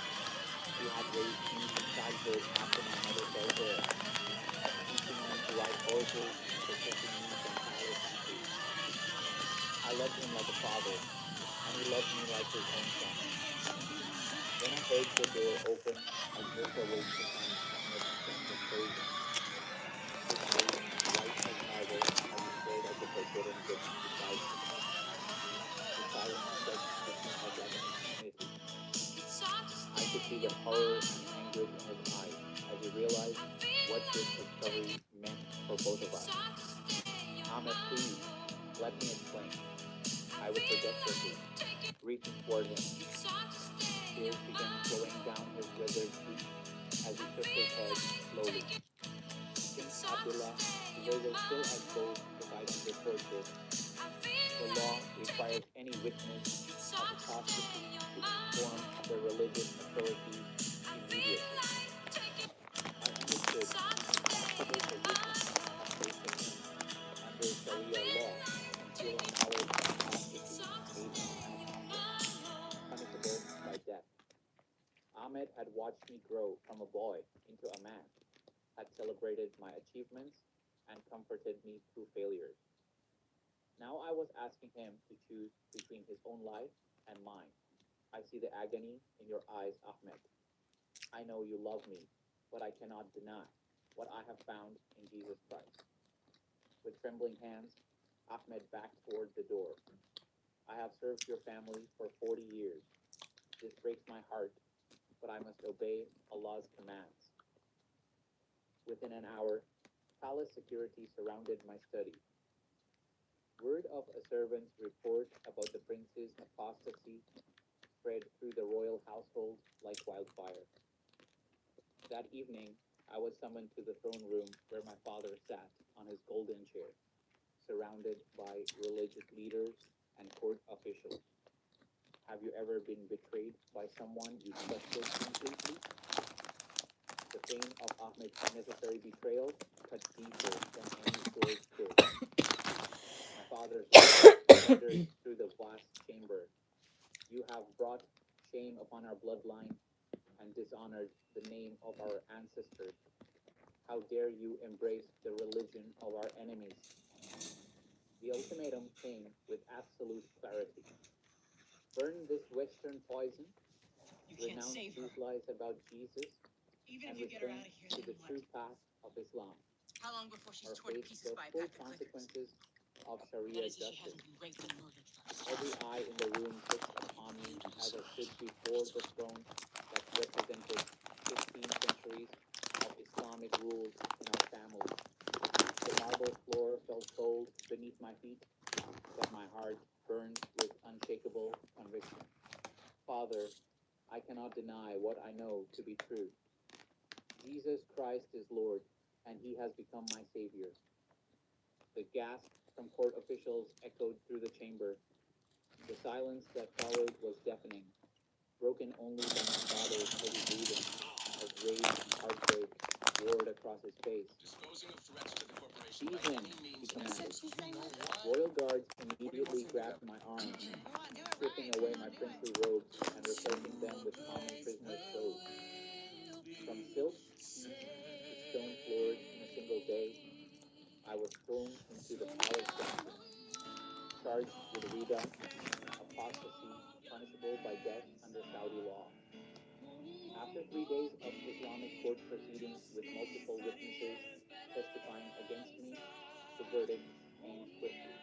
He had raised me from childhood after my mother fell ill, teaching me to ride horses and protecting me from palace intrigue. I loved him like a father, and he loved me like his own son. When I heard the door open, I jerked awake to find Ahmed standing frozen, his face white as marble as he stared at the forbidden book beside me. The silence stretched between us like an eternity. I could see the horror and anguish in his eyes as he realized what this discovery meant for both of us. Ahmed, please, let me explain. I whispered desperately, reaching toward him. Tears began flowing down his withered cheek as he shook his head slowly. Prince Abdullah, they will still expose if I can report this. The law requires any witness of apostasy to inform the religious authorities immediately. I understood the impossible position of placing him under Sharia law until knowledge of apostasy made him an apostle, punishable by death. Ahmed had watched me grow from a boy into a man, had celebrated my achievements, and comforted me through failures. Now I was asking him to choose between his own life and mine. I see the agony in your eyes, Ahmed. I know you love me, but I cannot deny what I have found in Jesus Christ. With trembling hands, Ahmed backed toward the door. I have served your family for 40 years. This breaks my heart, but I must obey Allah's commands. Within an hour, palace security surrounded my study. Word of a servant's report about the prince's apostasy spread through the royal household like wildfire. That evening, I was summoned to the throne room where my father sat on his golden chair, surrounded by religious leaders and court officials. Have you ever been betrayed by someone you trusted completely? The pain of Ahmed's necessary betrayal cut deeper than any sword could. My father's voice thundered through the vast chamber. You have brought shame upon our bloodline and dishonored the name of our ancestors. How dare you embrace the religion of our enemies? The ultimatum came with absolute clarity. Burn this Western poison, You can't renounce save her. these lies about Jesus, Even and if you get her return out of here, to then the what? true path of Islam, How long before she's or torn to face pieces the by a full pack of clickers? consequences of That Sharia is, if she justice. hasn't been raped and murdered first. Every eye in the room fixed upon me as I stood before the throne that represented 15 centuries of Islamic rule in our family. The marble floor felt cold beneath my feet, but my heart burned with unshakable conviction. Father, I cannot deny what I know to be true. Jesus Christ is Lord, and he has become my Savior. The gasp from court officials echoed through the chamber. The silence that followed was deafening, broken only by my father's heavy breathing as rage and heartbreak roared across his face. Disposing of threats to the corporation Seize by him, any means he commanded. necessary. You know what? Royal guards immediately grabbed my arms, stripping away my princely robes and replacing them with common prisoner's clothes. From silk sheets to stone floors in a single day, I was thrown into the palace dungeon, charged with Rida, apostasy punishable by death under Saudi law. After 3 days of Islamic court proceedings with multiple witnesses testifying against me, the verdict came swiftly.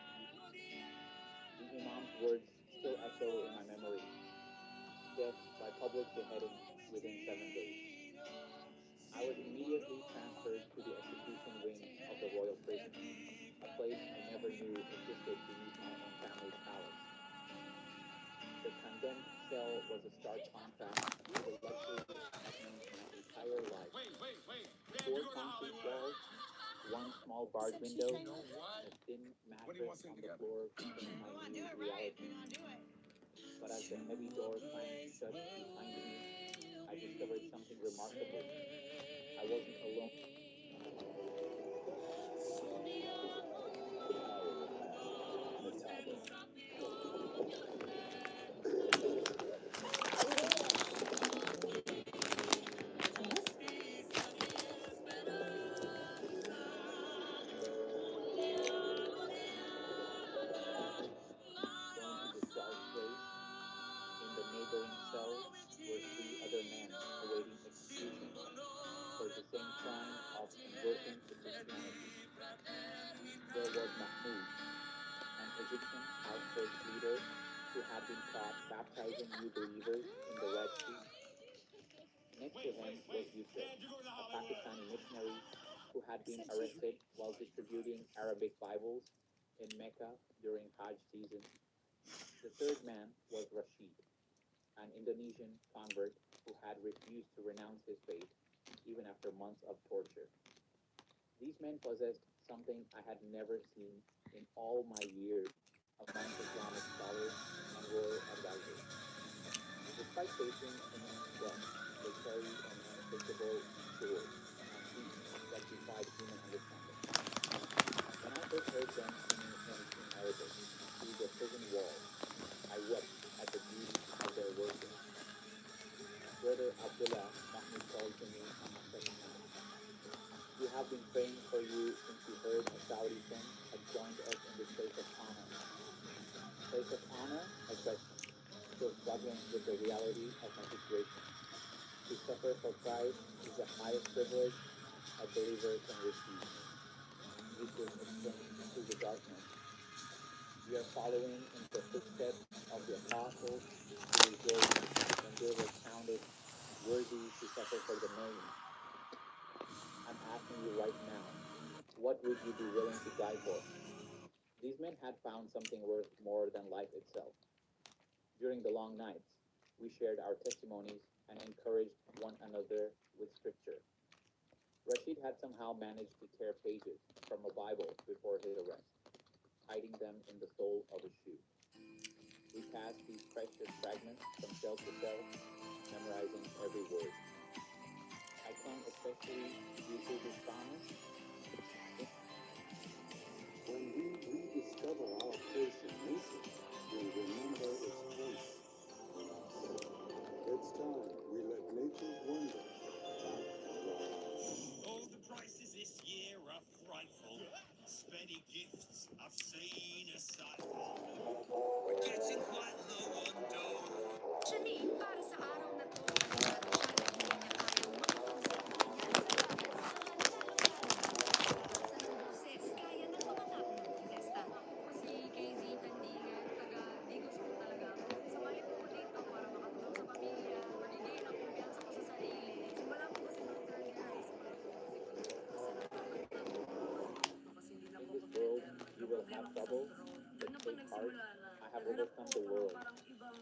The Imam's words still echo in my memory. Death by public beheading within 7 days. I was immediately transferred to the execution wing of the royal prison, a place I never knew existed beneath my own family's palace. The condemned cell was a stark contrast to the luxury I'd known my entire life. Four concrete walls, one small barred window, and a thin mattress on the floor confirmed my new reality. But as the heavy door clanged shut behind me, I discovered something remarkable. I wasn't alone. Thrown in this dark place. In the neighboring cell were three other men awaiting execution for the same crime of converting to Christianity. There was Mahmoud, an Egyptian house church leader who had been caught baptizing new believers in the Red Sea. one was Yusuf, a Pakistani missionary who had been arrested while distributing Arabic Bibles in Mecca during Hajj season. The third man was Rashid, an Indonesian convert who had refused to renounce his faith even after months of torture. These men possessed something I had never seen in all my years among Islamic scholars and royal advisors. Despite facing imminent death, they carried an unshakable sword and peace that defied human understanding. When I first heard them singing hymns in Arabic through the prison walls, I wept at the beauty of their worship. Brother Abdullah Mahmoud called to me on my second night. We have been praying for you since we heard a Saudi friend had joined us in this place of honor. Place of honor? I questioned, still struggling with the reality of my situation. To suffer for Christ is the highest privilege a believer can receive. Yusuf explained through the darkness. We are following in the footsteps of the apostles who rejoiced when they were counted worthy to suffer for the name. I'm asking you right now, what would you be willing to die for? These men had found something worth more than life itself. During the long nights, we shared our testimonies and encouraged one another with scripture. Rashid had somehow managed to tear pages from a Bible before his arrest, hiding them in the sole of his shoe. We passed these precious fragments from shelf to shelf, memorizing every word. I clung especially to his promise. When we rediscover our place in nature, we remember its place in ourselves. It's time we let nature's wonder back into our lives. Oh, the prices this year are frightful. Spenny gifts I've seen a sight. We're getting quite low on dough. Janine, para sa araw na to, sigurado siya na hindi niya kayang makausap ng ganyan sa dagat. Sa ng boses, kaya na tumanap ng protesta. Ako po si KZ Tandingan, taga Digos po talaga ako. Sumali po ako dito para makatulong sa pamilya, mag-gain ang kumpiyansa ko sa sarili. Simula po kasi nung third year high school ako, hindi ko na po kasi natatanggap po kasi hindi na In po this ako world, tender. you will Nagka-problema have ko sa trouble, throat. but Doon na po take heart. nagsimula na I have naghanap po overcome ako the ng world. parang ibang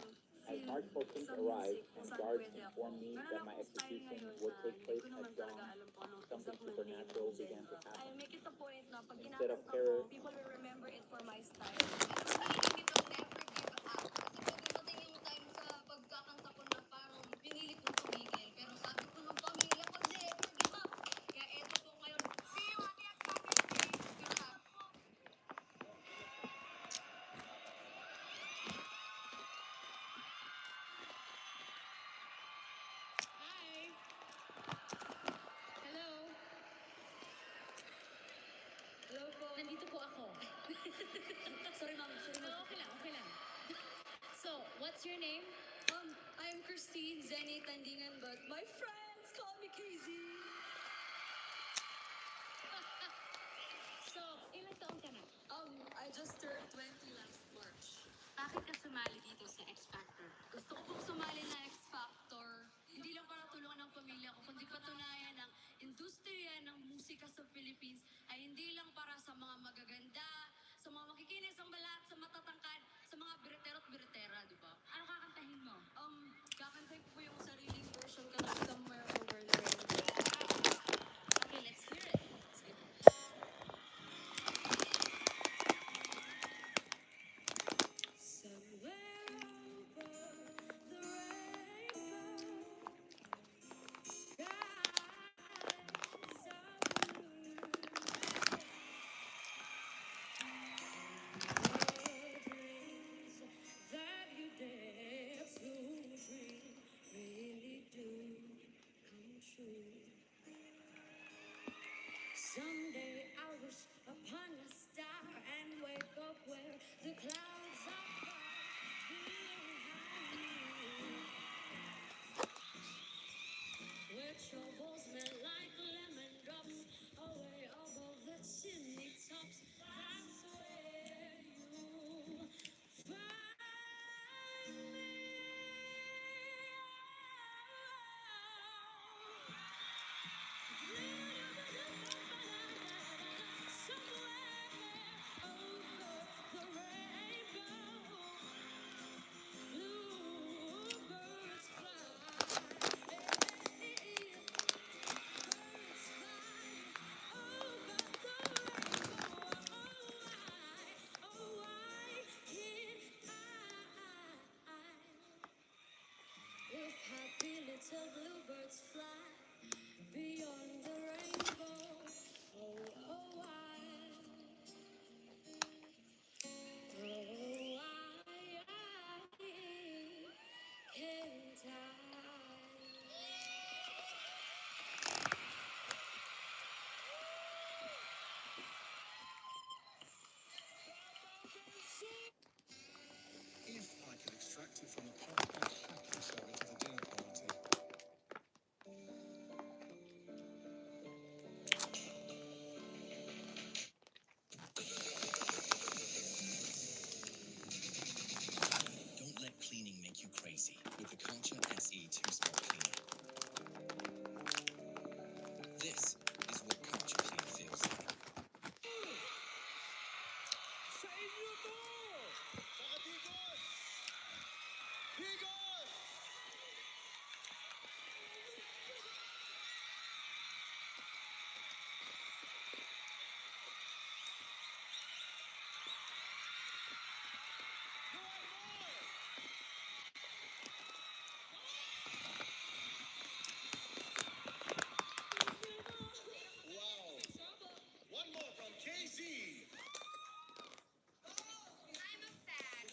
As feel March 14th sa arrived music kung and saan guards pwede ako. informed me Meron that my akong style execution ngayon would na take hindi place ko at naman dawn, talaga alam kung anong something exact na name supernatural ng began to genre. happen. I'll make it a point na pag Instead of kinakanta terror, ko, people will remember it for my style. Piniling itong never give up. Kasi pag dumating yung time sa pagkakanta ko na parang pinilit kong tumigil. Pero sabi ko ng pamilya ko, never give up. Kaya eto po ngayon, see you at the Sggank Lyzeir. Hi! Hello! Hello po. Nandito po ako. Sorry, ma'am. Sorry, ma'am. No, okay lang, okay lang. So, what's your name? I'm Christine Zenny Tandingan, but my friends call me KZ. So, ilang taon ka na? I just turned 20 last March. Bakit ka sumali dito sa X Factor? Gusto ko pong sumali na X Factor. Hindi lang para tulungan ng pamilya ko, kundi patunayan ng industriya ng musika sa Philippines ay hindi lang para sa mga magaganda, sa mga makikinis ang balat, sa matatangkad, sa mga biritero at biritera, di ba? Ano kakantahin mo? Kakantahin ko po yung sariling version ko ng Somewhere Over the Rainbow. Okay, let's hear it. Sige. Somewhere over the rainbow, skies are blue. Dreams that you dare to dream really do come true. Someday I'll wish upon a star and wake up where the clouds are far behind me, where troubles melt like lemon drops away above the chimney tops. That's where you find me. The little bluebirds fly beyond the rainbow. Oh, oh, can't If I could extract it from the pot, I'd happily serve it to the dinner party. Don't let cleaning make you crazy with the Culture SE 2-Spot Cleaner. This is what Culture Clean feels like. Sa inyo to! Mga bigos! Bigos! Wow! One more from KZ! I'm a fan.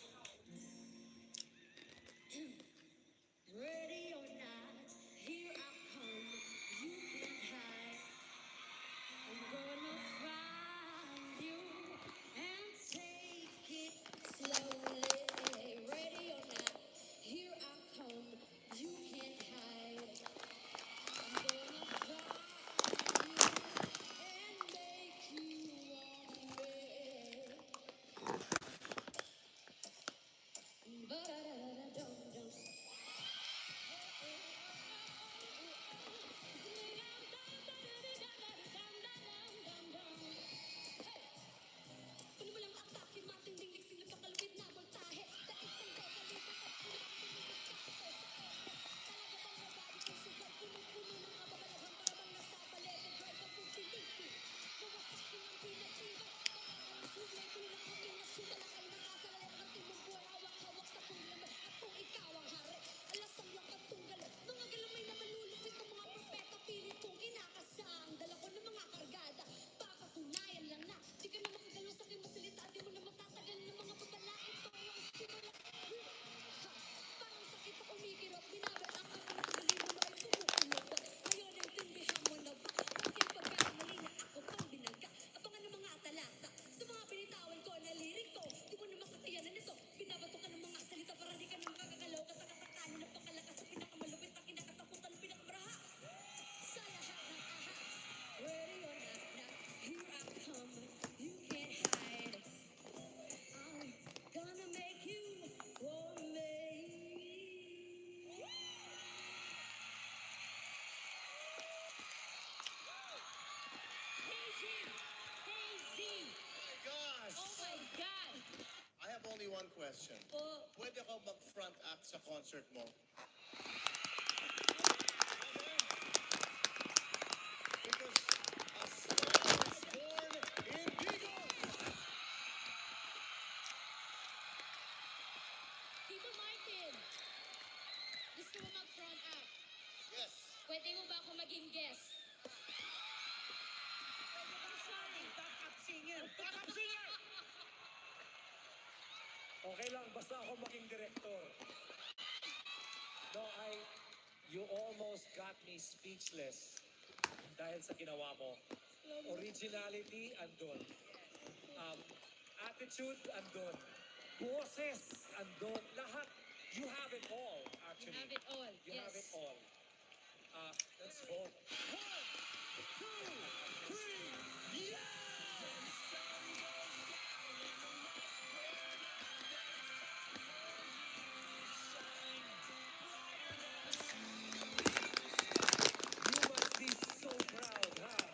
Ready or not, here I come. You can't hide. I'm gonna find you and take it slowly. Ready or not, here I come. You can't hide. I'm gonna find you and make you want me. Ba-da-da-da-dum-dum. Walang atake, matinding liksin na pakalupit na voltahe. Daig ng kakalipat at pinakabilis ka ako sa ehe. Talaga bang nabalik yung sugal? Puno-puno ng kababalaghang para bang nasa palete. Drive ang pumpiliti. Nawasakin ang pinatibay. Pangalan ng suglay, tulak kami na sumalakay. Nakasalalay ang timong buhay. Hawak-hawak sa punglaman. At kung ikaw ang hari, alas ang lakad tunggalan. Mga galamay na malulupit ng mga propeta. Pilit kong inakasang dala ko ng mga kargada. Papatunayan lang na di ka na makagalaw sa aking masalita. Di mo na matatagal ng mga babala. Ito ang simula. Ha! Parang sakit ako kumikirot. Binabalak ako ng balibo mo ay kumukulot. Ngayon intindihan mo na ba? Aking pagkakamali na ako pang binangga. Abangan ng mga talata sa mga binitawan ko na liriko. Di mo na makakayanan ito. Binabato ka ng mga salita para di ka na makakagalaw. Katakatakanin na pakalakas sa pinakamalupit na kinakatakutan ng pinakabaraha. Sa lahat ng ahas, ready or not, here I come. You can't hide. I'm gonna make you want me. KZ! KZ! Oh my gosh! Oh my God! I have only one question. Oh, Pwede ka mag-front act sa concert mo? Because a star is born in Bigos! Tito Martin! Gusto mo mag-front up? Yes! Pwede mo ba ako maging guest? Backup singer! Backup singer! Okay lang, basta ako maging director. No, you almost got me speechless dahil sa ginawa mo. Originality, andun. Attitude, andun. Boses, andun. Lahat. You have it all, You actually. have it all. You Yes. have it all. Let's vote. 1, 2, 3, yeah! You must be so proud, huh?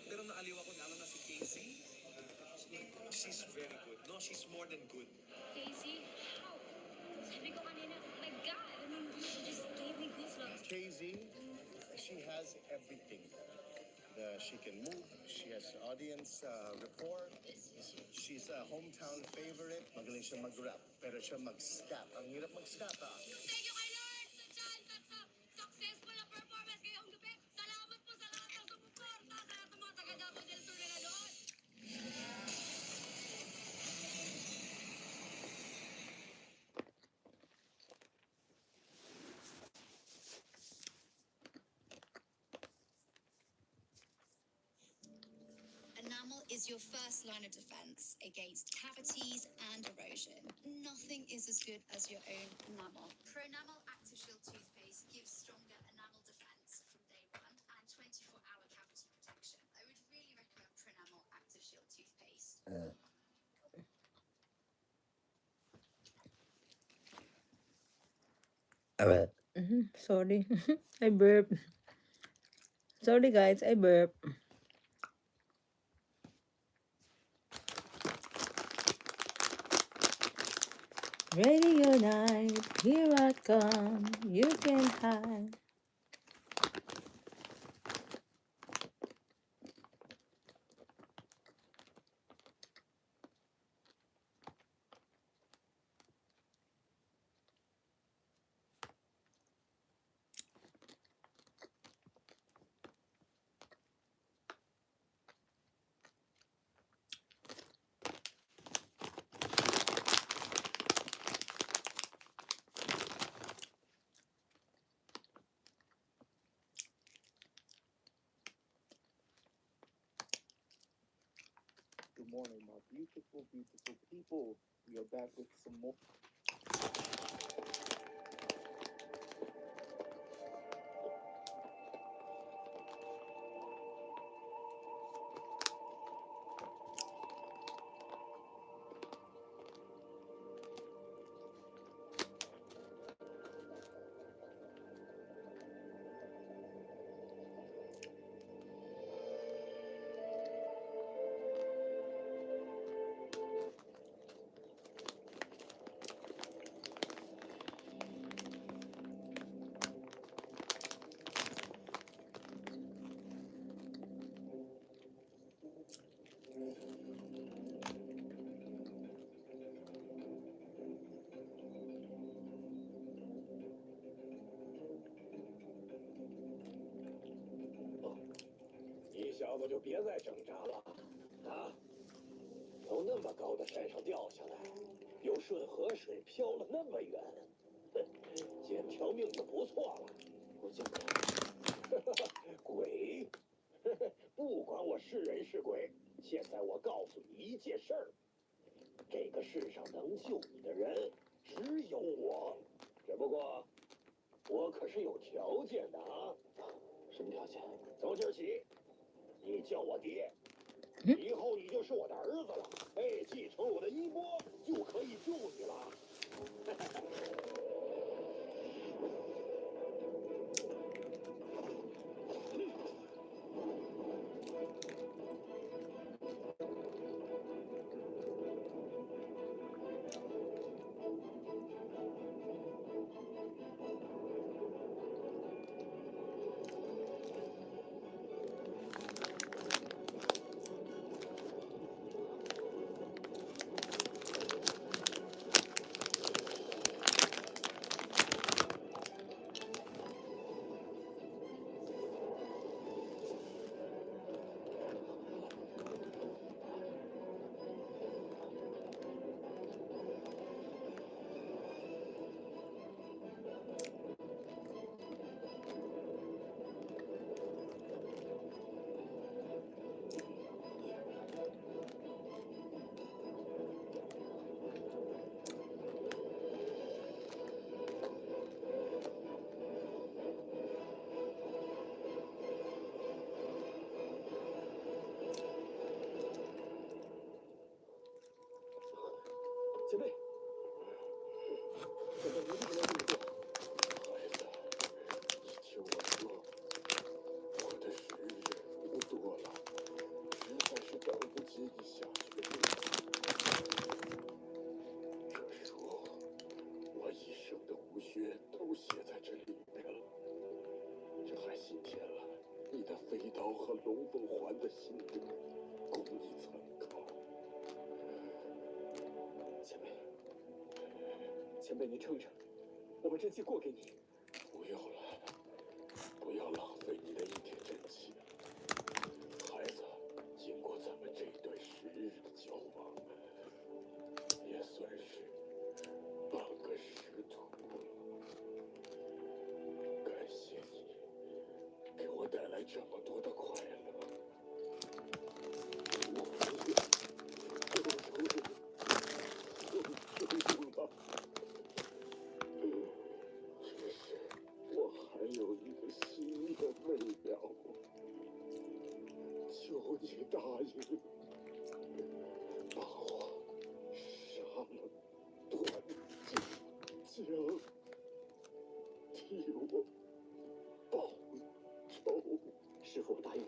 Pero naaliw ako lalo na si Casey. She's very good. No, she's more than good. Daisy, how? Sabi ko kanina, my God, I mean, you just gave me goosebumps. KZ, does everything. She can move, she has audience rapport, she's a hometown favorite. Magaling siya mag-rap, pero siya mag-scat. Ang hirap mag-scat ah. Thank you kay Lord sa chance at sa successful na performance ngayong gabi. Salamat po sa lahat ng sumuporta sa lahat ng mga taga-Davao del Sur na nanood. Enamel is your first line of defense against cavities and erosion. Nothing is as good as your own enamel. Pro-Enamel Active Shield toothpaste gives stronger enamel defense from day one and 24-hour cavity protection. I would really recommend Pro-Enamel Active Shield toothpaste. Sorry. I burp. Sorry guys, I burp. Radio night, here I come, you can hide. Good morning, my beautiful, beautiful people. We are back with some more.你小子就别再挣扎了，啊！从那么高的山上掉下来，又顺河水漂了那么远，哼，捡条命就不错了。我见鬼！不管我是人是鬼，现在我告诉你一件事儿：这个世上能救你的人只有我，只不过我可是有条件的啊！什么条件？从今儿起，你叫我爹。以后你就是我的儿子了，哎，继承我的衣钵，就可以救你了。前辈，前辈，您不能这么做。孩子，你听我说，我的时日不多了，实在是等不及你下去的日子。这书，我一生的无血都写在这里边了，这还新添了。你的飞刀和龙凤环的心力，供你参考。前辈您撑着，我把真气过给你。不要了，不要浪费你的一点真气。孩子，经过咱们这段10日的交往，也算是半个师徒了。感谢你给我带来这么多的快乐。我们都有人受苦了。只是我还有一个心愿未了，求你答应，帮我杀了段江，替我报仇。师傅，我答应你，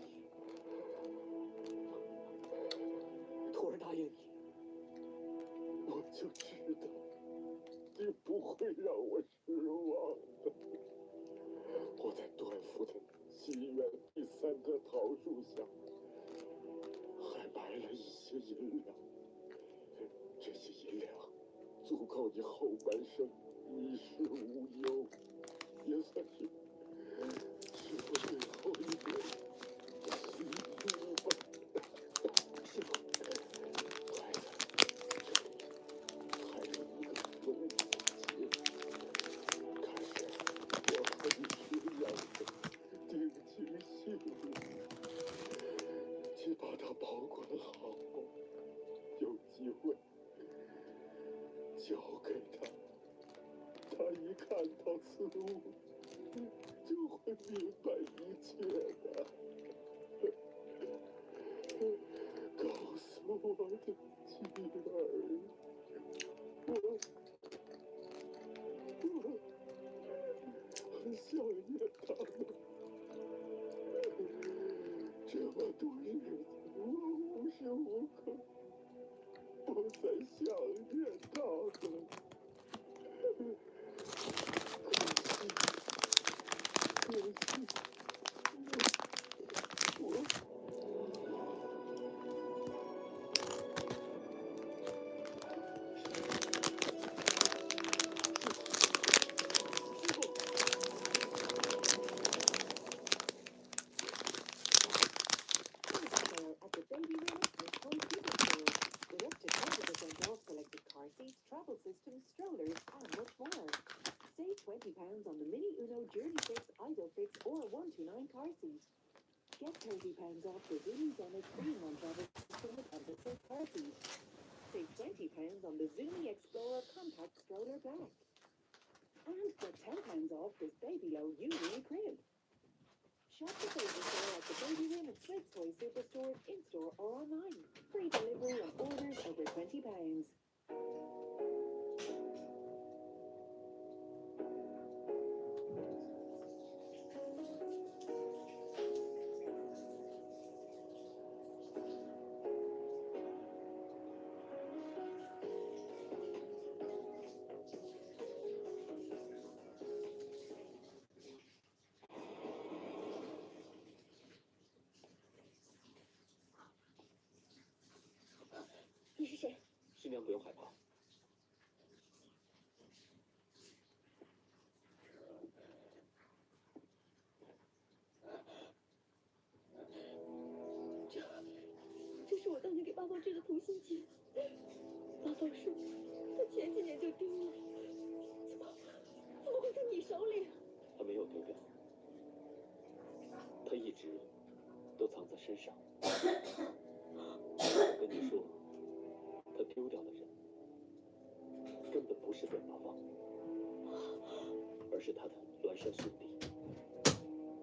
徒儿答应你。我就知道你不会让我失望的。我在段府的西院第3棵桃树下，还埋了一些银两。这些银两足够你后半生衣食无忧，也算是师傅最后一点心意吧。师傅，孩子，这里还有一个龙子结，它是我和你学养的定情信物，请把它保管好，有机会交给他。他一看到此物，就会明白一切的。告诉我的妻儿，我很想念他们。这么多日子，我无时无刻不在想念他们。可惜，Sale at the Baby Remix with Home Depot Store. With up to 20% off selected car seats, travel systems, strollers, and much more. Save £20 on the Mini Uno Journey Fix, Idle Fix, or 129 car seat. Get £30 off the Zuni Zenith 3-in-1 travel system with Opposite car seat. Save £20 on the Zuni Explorer Compact Stroller Black. And get £10 off this Baby Low Uni Crib. Shop the favorite sale at the Baby Remix Kids Toy Superstore, in-store or online. Free delivery on orders over £20. 你是谁？师娘不用害怕。这是我当年给八方织的同心结。八方说，他前几年就丢了，怎么会在你手里？他没有丢掉，他一直都藏在身上。我跟你说，他丢掉的人根本不是段八方，而是他的孪生兄弟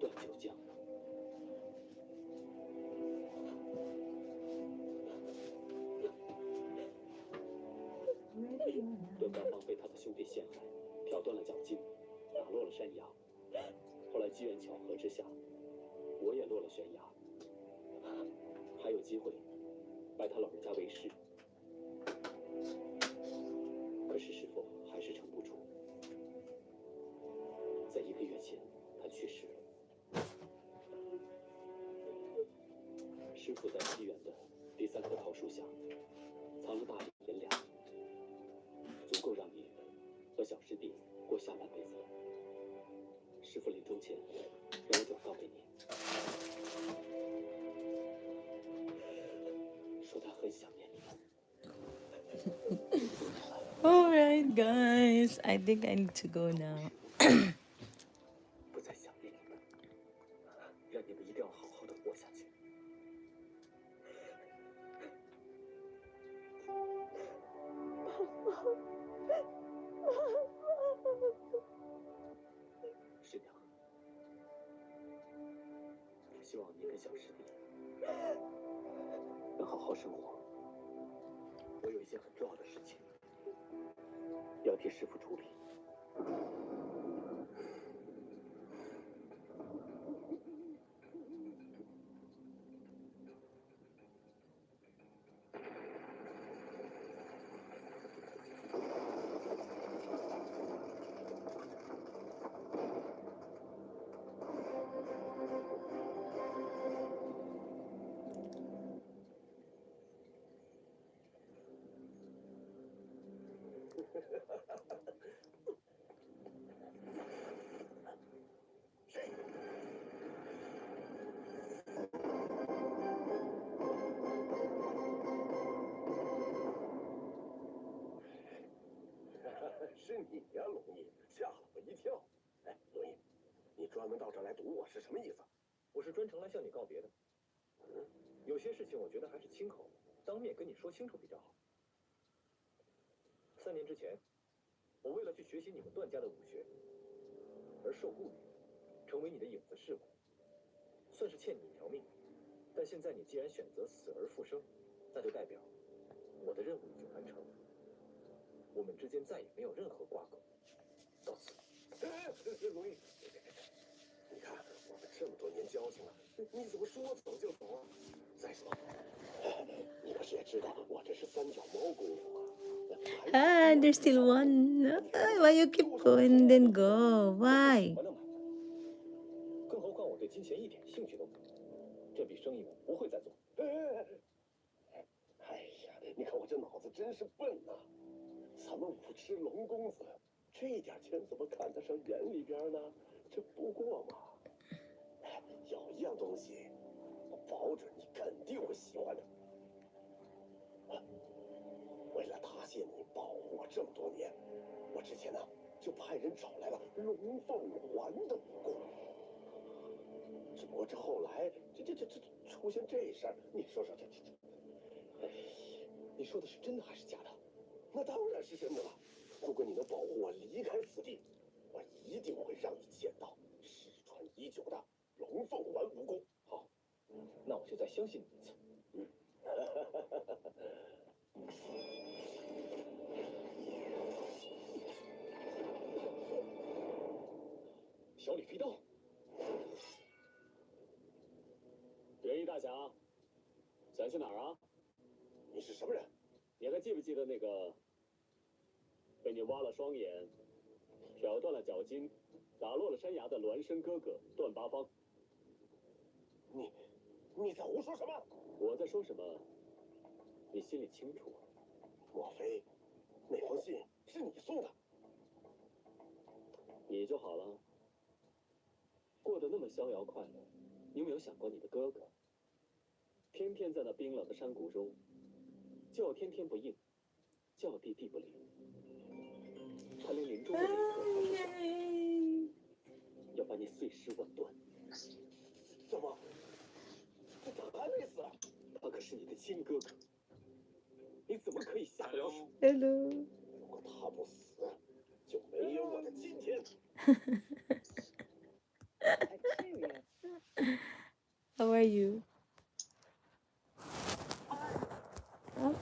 段九江。段八方被他的兄弟陷害，挑断了脚筋，打落了山崖。后来机缘巧合之下，我也落了悬崖，还有机会拜他老人家为师。可是师傅还是撑不住，在1个月前他去世了。师傅在西园的第3棵桃树下藏了大银2，足够让你和小师弟过下半辈子了。师傅临终前让我转告给你，说他很想念你们。Alright, guys. I think I need to go now. 不再想念你们，让你们一定要好好的活下去。师娘，希望你跟小师弟能好好生活。我有一件很重要的事情要替师傅处理。是你呀，龙毅，吓了我一跳。哎，龙毅，你专门到这儿来堵我是什么意思？我是专程来向你告别的。有些事情我觉得还是亲口当面跟你说清楚比较好。3年之前，我为了去学习你们段家的武学，而受雇于成为你的影子侍卫，算是欠你一条命。但现在你既然选择死而复生，那就代表我的任务已经完成，我们之间再也没有任何瓜葛。到此。龙毅，你看我们这么多年交情了，你怎么说走就走啊？再说，你可是也知道我这是3脚猫功夫啊。Ah, there's still one. Why you keep going then go? Why? 更何况我对金钱一点兴趣都没有，这笔生意我不会再做。哎呀，你看我这脑子真是笨呐！咱们武痴龙公子，这点钱怎么看得上眼里边呢？这不过嘛，有一样东西，我保准你肯定会喜欢的。为了答谢你保护我这么多年，我之前呢就派人找来了龙凤环的武功。只不过这后来这出现这事儿，你说说这，你说的是真的还是假的？那当然是真的了。如果你能保护我离开此地，我一定会让你见到失传已久的龙凤环武功。好，那我就再相信你一次。小李飞刀，元一大侠，想去哪儿啊？你是什么人？你还记不记得那个被你挖了双眼、挑断了脚筋、打落了山崖的孪生哥哥段八方？你在胡说什么？我在说什么，你心里清楚。莫非那封信是你送的？你就好了，过得那么逍遥快乐，你有没有想过你的哥哥？天天在那冰冷的山谷中，叫天天不应，叫地地不灵。他连临终的那一刻还是想要把你碎尸万段。怎么？他还没死？他可是你的亲哥哥，你怎么可以下得了手？ Hello. 如果他不死，就没有我的今天。How are you?